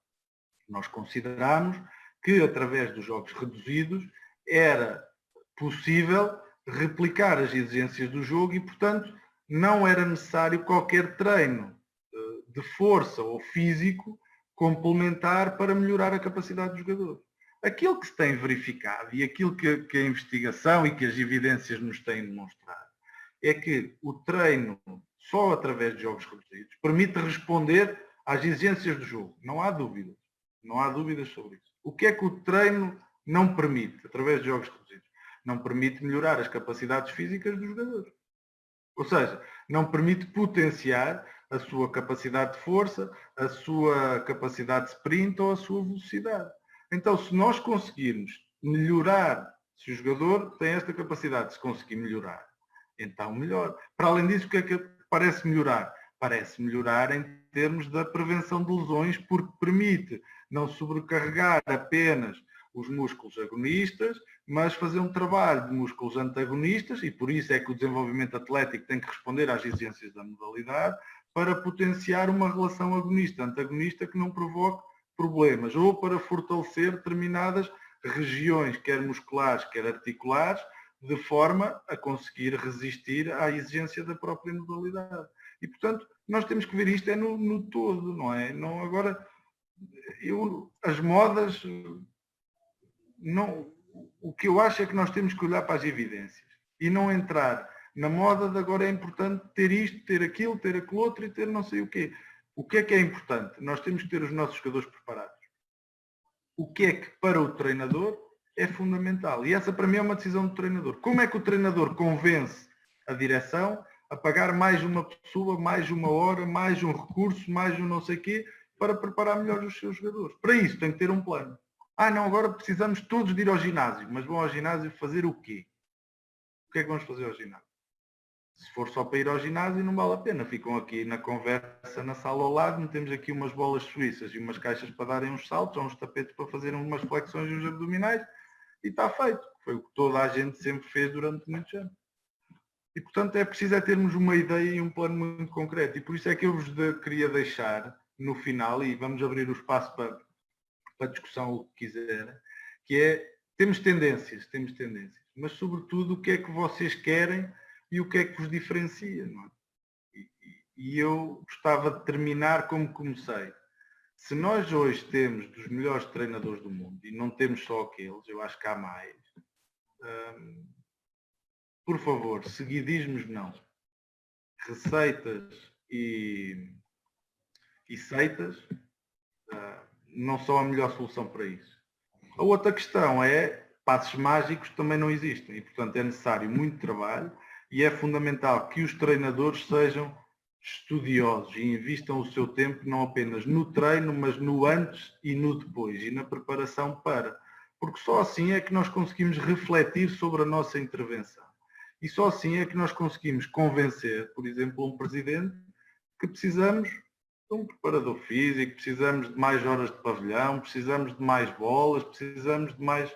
Nós consideramos que através dos jogos reduzidos era possível replicar as exigências do jogo e, portanto, não era necessário qualquer treino de força ou físico complementar para melhorar a capacidade do jogador. Aquilo que se tem verificado e aquilo que a investigação e que as evidências nos têm demonstrado é que o treino, só através de jogos reduzidos, permite responder às exigências do jogo. Não há dúvidas. Não há dúvidas sobre isso. O que é que o treino não permite, através de jogos reduzidos? Não permite melhorar as capacidades físicas dos jogadores. Ou seja, não permite potenciar a sua capacidade de força, a sua capacidade de sprint ou a sua velocidade. Então, se nós conseguirmos melhorar, se o jogador tem esta capacidade, se conseguir melhorar, então melhor. Para além disso, o que é que parece melhorar? Parece melhorar em termos da prevenção de lesões, porque permite não sobrecarregar apenas os músculos agonistas, mas fazer um trabalho de músculos antagonistas, e por isso é que o desenvolvimento atlético tem que responder às exigências da modalidade, para potenciar uma relação agonista-antagonista que não provoque problemas, ou para fortalecer determinadas regiões, quer musculares, quer articulares, de forma a conseguir resistir à exigência da própria modalidade. E, portanto, nós temos que ver isto no todo, não é? Não agora, as modas, não, o que eu acho é que nós temos que olhar para as evidências e não entrar na moda de agora é importante ter isto, ter aquilo outro e ter não sei o quê. O que é importante? Nós temos que ter os nossos jogadores preparados. O que é que para o treinador é fundamental? E essa para mim é uma decisão do treinador. Como é que o treinador convence a direção a pagar mais uma pessoa, mais uma hora, mais um recurso, mais um não sei o quê, para preparar melhor os seus jogadores? Para isso tem que ter um plano. Não, agora precisamos todos de ir ao ginásio. Mas vão ao ginásio fazer o quê? O que é que vamos fazer ao ginásio? Se for só para ir ao ginásio, não vale a pena. Ficam aqui na conversa, na sala ao lado, metemos aqui umas bolas suíças e umas caixas para darem uns saltos, ou uns tapetes para fazerem umas flexões e uns abdominais, e está feito. Foi o que toda a gente sempre fez durante muitos anos. E, portanto, é preciso termos uma ideia e um plano muito concreto. E por isso é que eu vos queria deixar, no final, e vamos abrir o espaço para discussão, o que quiserem, que é, temos tendências, mas, sobretudo, o que é que vocês querem e o que é que vos diferencia, não é? E eu gostava de terminar como comecei. Se nós hoje temos dos melhores treinadores do mundo, e não temos só aqueles, eu acho que há mais, por favor, seguidismos não. receitas e seitas não são a melhor solução para isso. A outra questão é, passos mágicos também não existem e, portanto, é necessário muito trabalho e é fundamental que os treinadores sejam estudiosos e invistam o seu tempo não apenas no treino, mas no antes e no depois e na preparação para. Porque só assim é que nós conseguimos refletir sobre a nossa intervenção. E só assim é que nós conseguimos convencer, por exemplo, um presidente que precisamos de um preparador físico, precisamos de mais horas de pavilhão, precisamos de mais bolas, precisamos de mais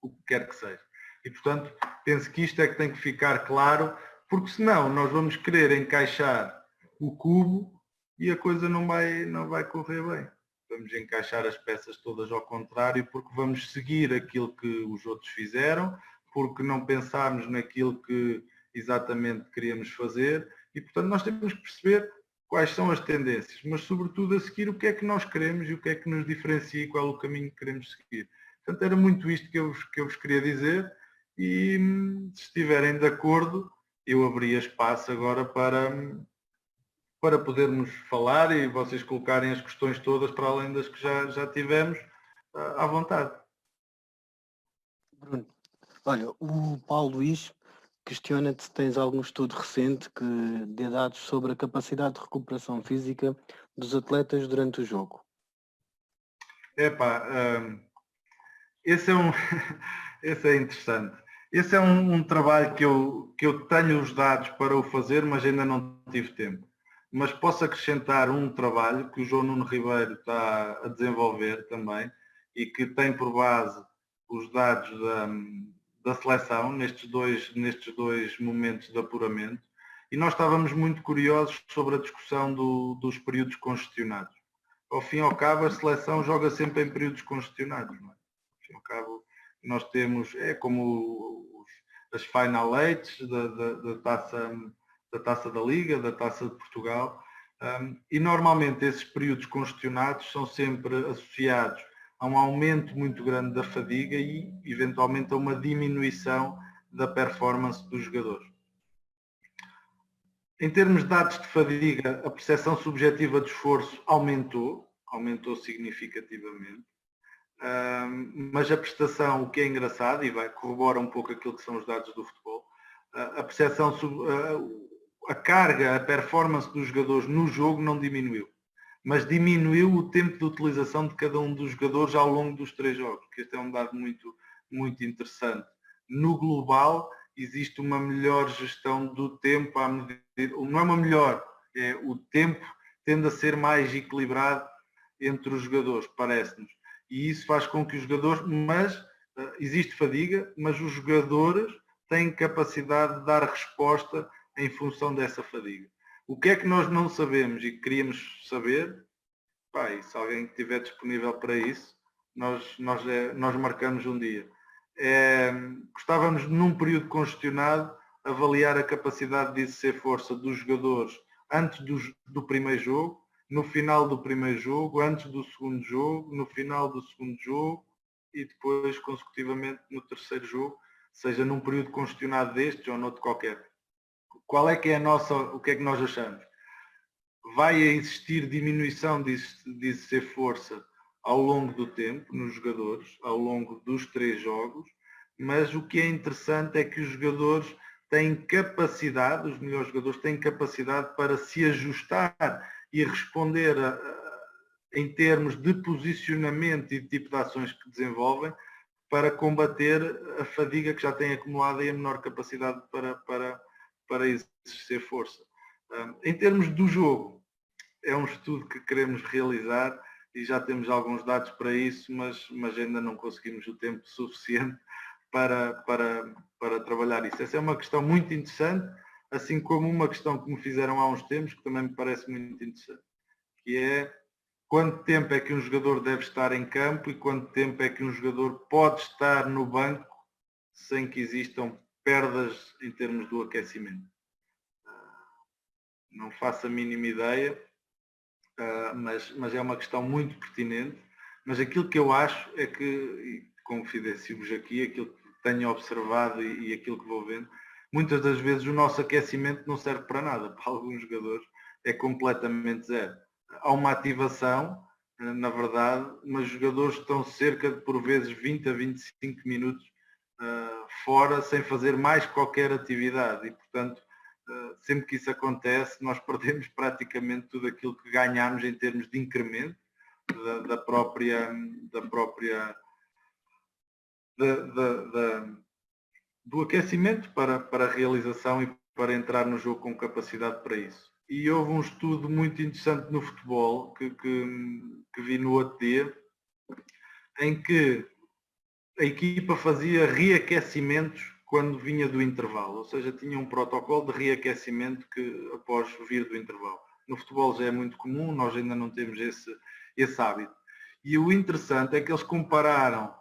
o que quer que seja. E, portanto, penso que isto é que tem que ficar claro, porque senão nós vamos querer encaixar o cubo e a coisa não vai correr bem. Vamos encaixar as peças todas ao contrário, porque vamos seguir aquilo que os outros fizeram, porque não pensámos naquilo que exatamente queríamos fazer e, portanto, nós temos que perceber quais são as tendências, mas, sobretudo, a seguir o que é que nós queremos e o que é que nos diferencia e qual é o caminho que queremos seguir. Portanto, era muito isto que eu vos queria dizer e, se estiverem de acordo, eu abria espaço agora para podermos falar e vocês colocarem as questões todas para além das que já tivemos à vontade. Bruno, olha, o Paulo Luís questiona-te se tens algum estudo recente que dê dados sobre a capacidade de recuperação física dos atletas durante o jogo. Epá, esse é esse é interessante. Esse é um trabalho que eu tenho os dados para o fazer, mas ainda não tive tempo. Mas posso acrescentar um trabalho que o João Nuno Ribeiro está a desenvolver também e que tem por base os dados da seleção nestes dois momentos de apuramento. E nós estávamos muito curiosos sobre a discussão dos períodos congestionados. Ao fim e ao cabo, a seleção joga sempre em períodos congestionados. Não é? Ao fim e ao cabo, nós temos, é como as Final Eights da Taça da Liga, da Taça de Portugal, e normalmente esses períodos congestionados são sempre associados a um aumento muito grande da fadiga e, eventualmente, a uma diminuição da performance dos jogadores. Em termos de dados de fadiga, a percepção subjetiva de esforço aumentou significativamente. Mas a prestação, o que é engraçado, e corrobora um pouco aquilo que são os dados do futebol, a percepção, a carga, a performance dos jogadores no jogo não diminuiu, mas diminuiu o tempo de utilização de cada um dos jogadores ao longo dos 3 jogos, que este é um dado muito, muito interessante. No global, existe uma melhor gestão do tempo, não é uma melhor, é o tempo tende a ser mais equilibrado entre os jogadores, parece-nos. E isso faz com que os jogadores, existe fadiga, mas os jogadores têm capacidade de dar resposta em função dessa fadiga. O que é que nós não sabemos e que queríamos saber? E se alguém estiver disponível para isso, nós marcamos um dia. Gostávamos, num período congestionado, avaliar a capacidade de exercer força dos jogadores antes do primeiro jogo, no final do primeiro jogo, antes do segundo jogo, no final do segundo jogo e depois, consecutivamente, no terceiro jogo, seja num período congestionado destes ou noutro qualquer. Qual é que é o que é que nós achamos? Vai existir diminuição de exercer força ao longo do tempo, nos jogadores, ao longo dos 3 jogos, mas o que é interessante é que os jogadores têm capacidade, os melhores jogadores têm capacidade para se ajustar e responder em termos de posicionamento e de tipo de ações que desenvolvem para combater a fadiga que já têm acumulada e a menor capacidade para exercer força. Em termos do jogo, é um estudo que queremos realizar e já temos alguns dados para isso, mas ainda não conseguimos o tempo suficiente para trabalhar isso. Essa é uma questão muito interessante, assim como uma questão que me fizeram há uns tempos, que também me parece muito interessante, que é quanto tempo é que um jogador deve estar em campo e quanto tempo é que um jogador pode estar no banco sem que existam perdas em termos do aquecimento. Não faço a mínima ideia, mas é uma questão muito pertinente. Mas aquilo que eu acho é que, e confidencio-vos aqui, aquilo que tenho observado e aquilo que vou vendo, muitas das vezes o nosso aquecimento não serve para nada. Para alguns jogadores é completamente zero. Há uma ativação, na verdade, mas os jogadores estão cerca de, por vezes, 20 a 25 minutos fora sem fazer mais qualquer atividade e, portanto, sempre que isso acontece, nós perdemos praticamente tudo aquilo que ganhamos em termos de incremento do aquecimento para a realização e para entrar no jogo com capacidade para isso. E houve um estudo muito interessante no futebol que vi no outro dia, em que a equipa fazia reaquecimentos quando vinha do intervalo, ou seja, tinha um protocolo de reaquecimento após vir do intervalo. No futebol já é muito comum, nós ainda não temos esse hábito. E o interessante é que eles compararam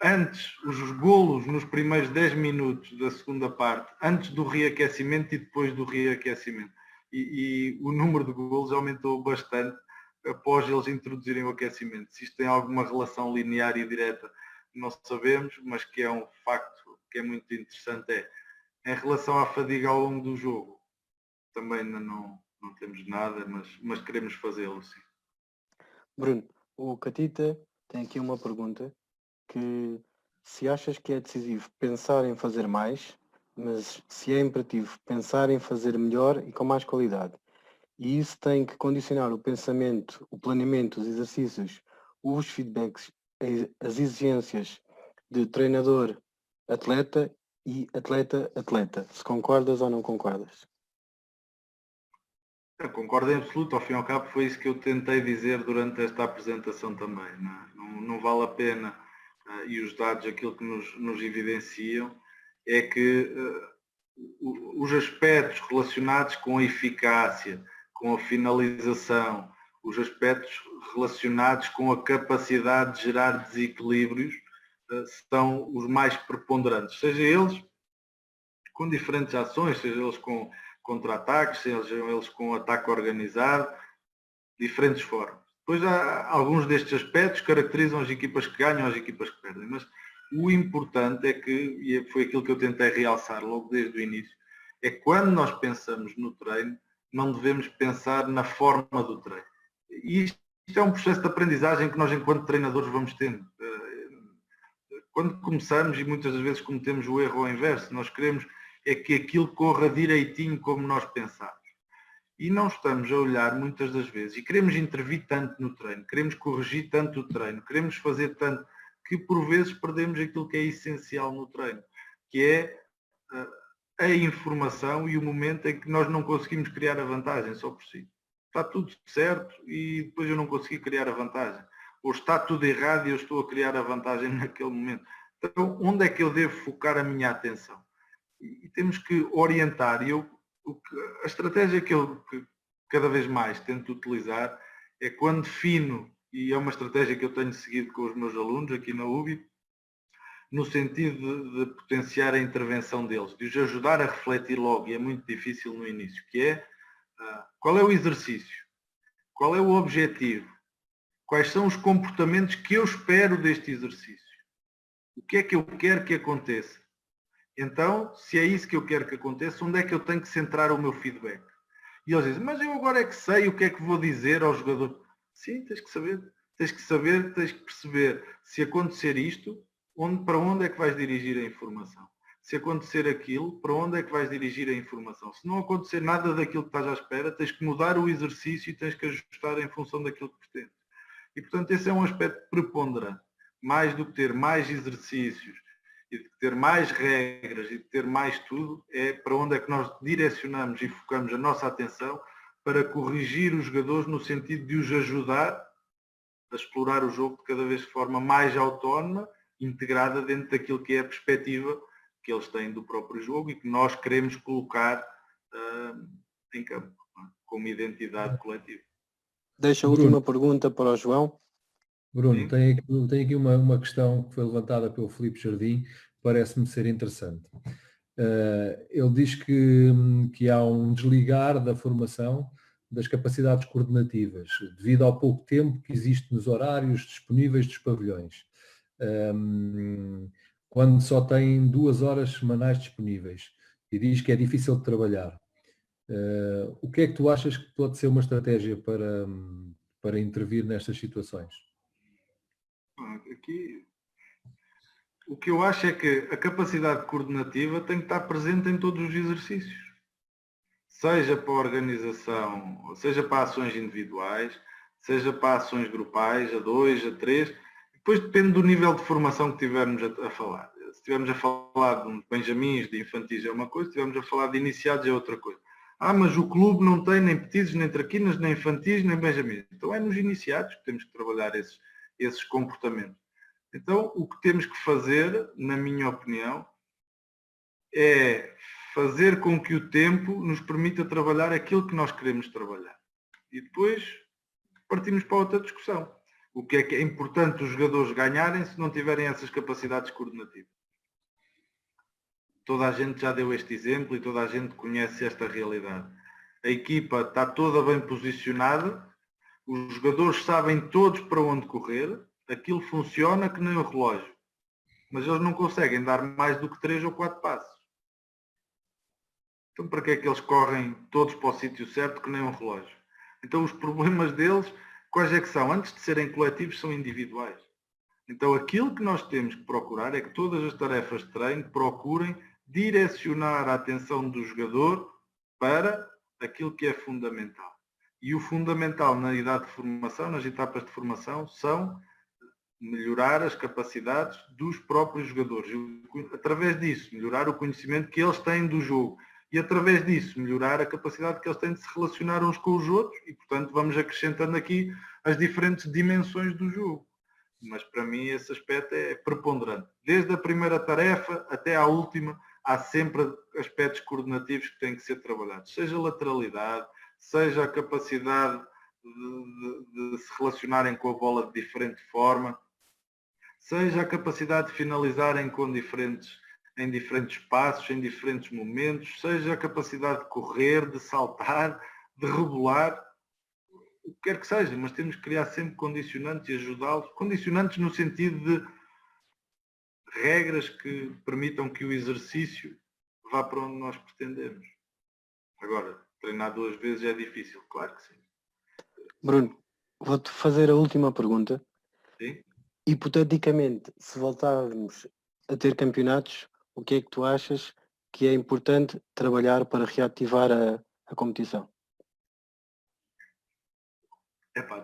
antes os golos nos primeiros 10 minutos da segunda parte, antes do reaquecimento e depois do reaquecimento. E o número de golos aumentou bastante após eles introduzirem o aquecimento. Se isto tem alguma relação linear e direta, não sabemos, mas que é um facto que é muito interessante. Em relação à fadiga ao longo do jogo, também ainda não temos nada, mas queremos fazê-lo, sim. Bruno, o Catita tem aqui uma pergunta, que se achas que é decisivo pensar em fazer mais, mas se é imperativo pensar em fazer melhor e com mais qualidade. E isso tem que condicionar o pensamento, o planeamento, os exercícios, os feedbacks, as exigências de treinador-atleta e atleta-atleta. Se concordas ou não concordas? Eu concordo em absoluto, ao fim e ao cabo foi isso que eu tentei dizer durante esta apresentação também. Não vale a pena, e os dados, aquilo que nos evidenciam, é que os aspectos relacionados com a eficácia, com a finalização, os aspectos relacionados com a capacidade de gerar desequilíbrios são os mais preponderantes, seja eles com diferentes ações, seja eles com contra-ataques, sejam eles com ataque organizado, diferentes formas. Depois há alguns destes aspectos que caracterizam as equipas que ganham e as equipas que perdem, mas o importante é que, e foi aquilo que eu tentei realçar logo desde o início, é que quando nós pensamos no treino, não devemos pensar na forma do treino. E isto é um processo de aprendizagem que nós, enquanto treinadores, vamos tendo. Quando começamos, e muitas das vezes cometemos o erro ao inverso, nós queremos é que aquilo corra direitinho como nós pensamos. E não estamos a olhar muitas das vezes, e queremos intervir tanto no treino, queremos corrigir tanto o treino, queremos fazer tanto, que por vezes perdemos aquilo que é essencial no treino, que é a informação e o momento em que nós não conseguimos criar a vantagem só por si. Está tudo certo e depois eu não consegui criar a vantagem. Ou está tudo errado e eu estou a criar a vantagem naquele momento. Então, onde é que eu devo focar a minha atenção? E temos que orientar. E a estratégia que eu cada vez mais tento utilizar é quando defino, e é uma estratégia que eu tenho seguido com os meus alunos aqui na UBI, no sentido de potenciar a intervenção deles, de os ajudar a refletir logo, e é muito difícil no início, que é qual é o exercício, qual é o objetivo, quais são os comportamentos que eu espero deste exercício, o que é que eu quero que aconteça. Então, se é isso que eu quero que aconteça, onde é que eu tenho que centrar o meu feedback? E eles dizem, mas eu agora é que sei o que é que vou dizer ao jogador. Sim, tens que saber, tens que perceber se acontecer isto, para onde é que vais dirigir a informação? Se acontecer aquilo, para onde é que vais dirigir a informação? Se não acontecer nada daquilo que estás à espera, tens que mudar o exercício e tens que ajustar em função daquilo que pretendes. E, portanto, esse é um aspecto preponderante. Mais do que ter mais exercícios e de ter mais regras e de ter mais tudo, é para onde é que nós direcionamos e focamos a nossa atenção para corrigir os jogadores no sentido de os ajudar a explorar o jogo de cada vez de forma mais autónoma, integrada dentro daquilo que é a perspectiva que eles têm do próprio jogo e que nós queremos colocar em campo, como identidade coletiva. Deixa a última pergunta para o João. Bruno, tem aqui uma questão que foi levantada pelo Filipe Jardim, parece-me ser interessante. Ele diz que há um desligar da formação das capacidades coordenativas, devido ao pouco tempo que existe nos horários disponíveis dos pavilhões. quando só tem 2 horas semanais disponíveis e diz que é difícil de trabalhar, o que é que tu achas que pode ser uma estratégia para intervir nestas situações? Aqui, o que eu acho é que a capacidade coordenativa tem que estar presente em todos os exercícios. Seja para a organização, seja para ações individuais, seja para ações grupais, a 2, a 3. Depois depende do nível de formação que tivermos a falar. Se estivermos a falar de benjamins, de infantis é uma coisa, se estivermos a falar de iniciados é outra coisa. Mas o clube não tem nem petizes, nem traquinas, nem infantis, nem benjamins. Então é nos iniciados que temos que trabalhar esses comportamentos. Então o que temos que fazer, na minha opinião, é fazer com que o tempo nos permita trabalhar aquilo que nós queremos trabalhar. E depois partimos para outra discussão. O que é importante os jogadores ganharem se não tiverem essas capacidades coordenativas? Toda a gente já deu este exemplo e toda a gente conhece esta realidade. A equipa está toda bem posicionada, os jogadores sabem todos para onde correr, aquilo funciona que nem o relógio. Mas eles não conseguem dar mais do que 3 ou 4 passos. Então para que é que eles correm todos para o sítio certo que nem um relógio? Então os problemas deles, quais é que são? Antes de serem coletivos, são individuais. Então aquilo que nós temos que procurar é que todas as tarefas de treino procurem direcionar a atenção do jogador para aquilo que é fundamental. E o fundamental na idade de formação, nas etapas de formação, são melhorar as capacidades dos próprios jogadores. E, através disso, melhorar o conhecimento que eles têm do jogo. E através disso melhorar a capacidade que eles têm de se relacionar uns com os outros e, portanto, vamos acrescentando aqui as diferentes dimensões do jogo. Mas para mim esse aspecto é preponderante. Desde a primeira tarefa até à última, há sempre aspectos coordenativos que têm que ser trabalhados. Seja a lateralidade, seja a capacidade de se relacionarem com a bola de diferente forma, seja a capacidade de finalizarem em diferentes passos, em diferentes momentos, seja a capacidade de correr, de saltar, de rebolar, o que quer que seja, mas temos que criar sempre condicionantes e ajudá-los, condicionantes no sentido de regras que permitam que o exercício vá para onde nós pretendemos. Agora, treinar 2 vezes é difícil, claro que sim. Bruno, vou-te fazer a última pergunta. Sim? Hipoteticamente, se voltarmos a ter campeonatos, o que é que tu achas que é importante trabalhar para reativar a competição?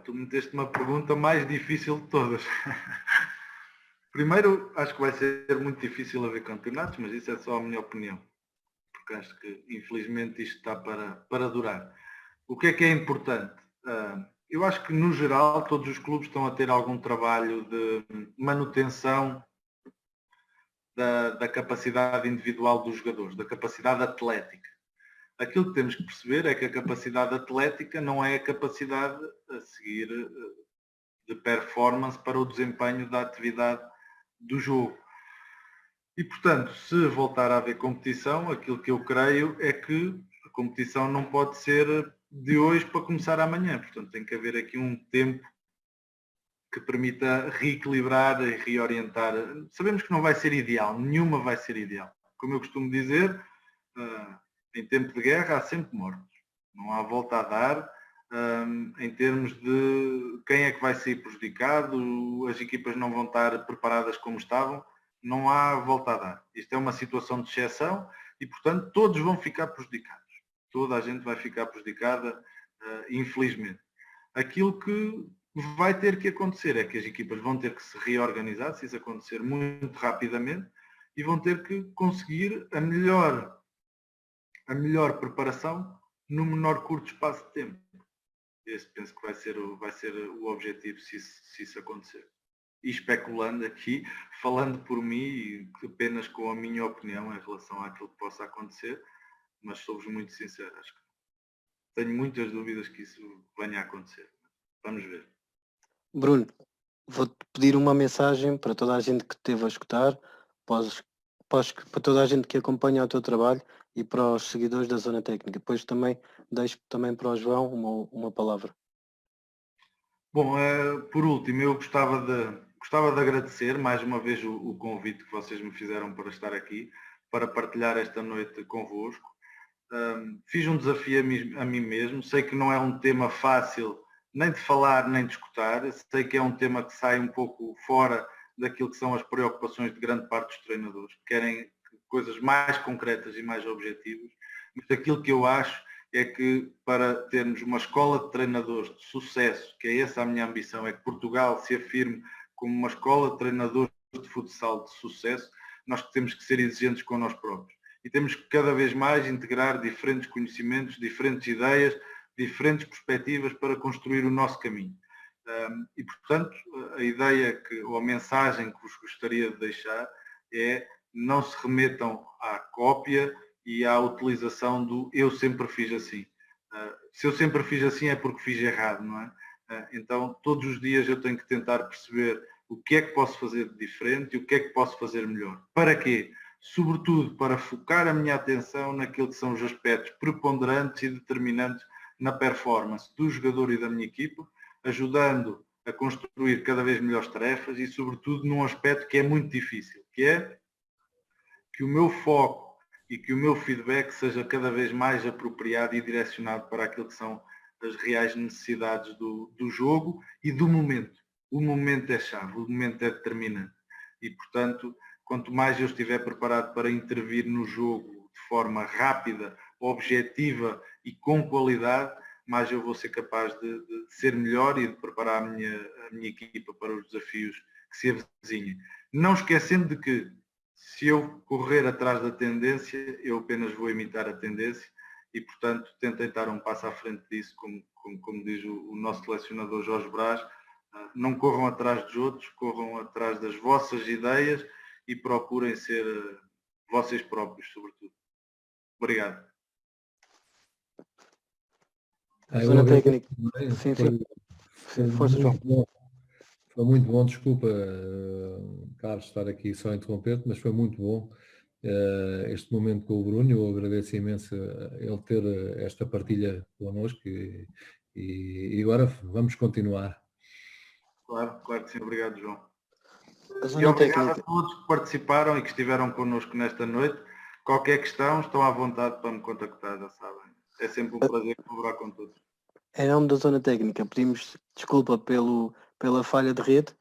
Tu meteste uma pergunta mais difícil de todas. Primeiro, acho que vai ser muito difícil haver campeonatos, mas isso é só a minha opinião. Porque acho que, infelizmente, isto está para durar. O que é importante? Eu acho que, no geral, todos os clubes estão a ter algum trabalho de manutenção da capacidade individual dos jogadores, da capacidade atlética. Aquilo que temos que perceber é que a capacidade atlética não é a capacidade a seguir de performance para o desempenho da atividade do jogo. E, portanto, se voltar a haver competição, aquilo que eu creio é que a competição não pode ser de hoje para começar amanhã. Portanto, tem que haver aqui um tempo que permita reequilibrar e reorientar. Sabemos que não vai ser ideal, nenhuma vai ser ideal. Como eu costumo dizer, em tempo de guerra há sempre mortos. Não há volta a dar em termos de quem é que vai sair prejudicado, as equipas não vão estar preparadas como estavam, não há volta a dar. Isto é uma situação de exceção e, portanto, todos vão ficar prejudicados. Toda a gente vai ficar prejudicada, infelizmente. Aquilo que vai ter que acontecer é que as equipas vão ter que se reorganizar, se isso acontecer muito rapidamente, e vão ter que conseguir a melhor preparação no menor curto espaço de tempo. Esse penso que vai ser o objetivo se isso acontecer. E especulando aqui, falando por mim e apenas com a minha opinião em relação àquilo que possa acontecer, mas sou-vos muito sincero, acho que tenho muitas dúvidas que isso venha a acontecer. Vamos ver. Bruno, vou-te pedir uma mensagem para toda a gente que esteve a escutar, para toda a gente que acompanha o teu trabalho e para os seguidores da Zona Técnica. Depois também deixo também para o João uma palavra. Bom, por último, eu gostava gostava de agradecer mais uma vez o convite que vocês me fizeram para estar aqui, para partilhar esta noite convosco. Fiz um desafio a mim mesmo, sei que não é um tema fácil nem de falar nem de escutar, sei que é um tema que sai um pouco fora daquilo que são as preocupações de grande parte dos treinadores, que querem coisas mais concretas e mais objetivas, mas aquilo que eu acho é que para termos uma escola de treinadores de sucesso, que é essa a minha ambição, é que Portugal se afirme como uma escola de treinadores de futsal de sucesso, nós temos que ser exigentes com nós próprios. E temos que cada vez mais integrar diferentes conhecimentos, diferentes ideias, diferentes perspectivas para construir o nosso caminho. E, portanto, a ideia ou a mensagem que vos gostaria de deixar é: não se remetam à cópia e à utilização do eu sempre fiz assim. Se eu sempre fiz assim é porque fiz errado, não é? Então, todos os dias eu tenho que tentar perceber o que é que posso fazer de diferente e o que é que posso fazer melhor. Para quê? Sobretudo para focar a minha atenção naquilo que são os aspectos preponderantes e determinantes na performance do jogador e da minha equipa, ajudando a construir cada vez melhores tarefas e, sobretudo, num aspecto que é muito difícil, que é que o meu foco e que o meu feedback seja cada vez mais apropriado e direcionado para aquilo que são as reais necessidades do jogo e do momento. O momento é chave, o momento é determinante. E, portanto, quanto mais eu estiver preparado para intervir no jogo de forma rápida, objetiva e com qualidade, mais eu vou ser capaz de ser melhor e de preparar a minha equipa para os desafios que se avizinhem. Não esquecendo de que, se eu correr atrás da tendência, eu apenas vou imitar a tendência e, portanto, tentem estar um passo à frente disso, como diz o nosso selecionador Jorge Brás. Não corram atrás dos outros, corram atrás das vossas ideias e procurem ser vocês próprios, sobretudo. Obrigado. Zona técnica. Sim, Força, João. Foi muito bom, desculpa, Carlos, estar aqui só a interromper-te, mas foi muito bom este momento com o Bruno. Eu agradeço imenso ele ter esta partilha connosco e agora vamos continuar. Claro que sim. Obrigado, João. E obrigado a todos que participaram e que estiveram connosco nesta noite. Qualquer questão, estão à vontade para me contactar, já sabem. É sempre um prazer colaborar com todos. Em nome da Zona Técnica, pedimos desculpa pela falha de rede.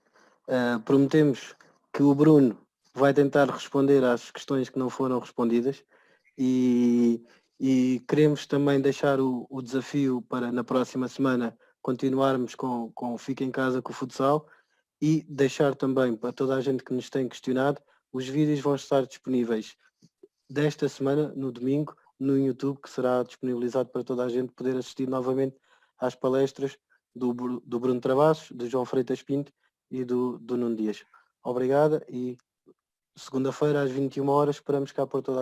Prometemos que o Bruno vai tentar responder às questões que não foram respondidas e queremos também deixar o desafio para na próxima semana continuarmos com Fica em Casa com o futsal e deixar também para toda a gente que nos tem questionado, os vídeos vão estar disponíveis desta semana, no domingo, no YouTube, que será disponibilizado para toda a gente poder assistir novamente às palestras do Bruno Travassos, do João Freitas Pinto e do Nuno Dias. Obrigada e segunda-feira às 21 horas esperamos cá por toda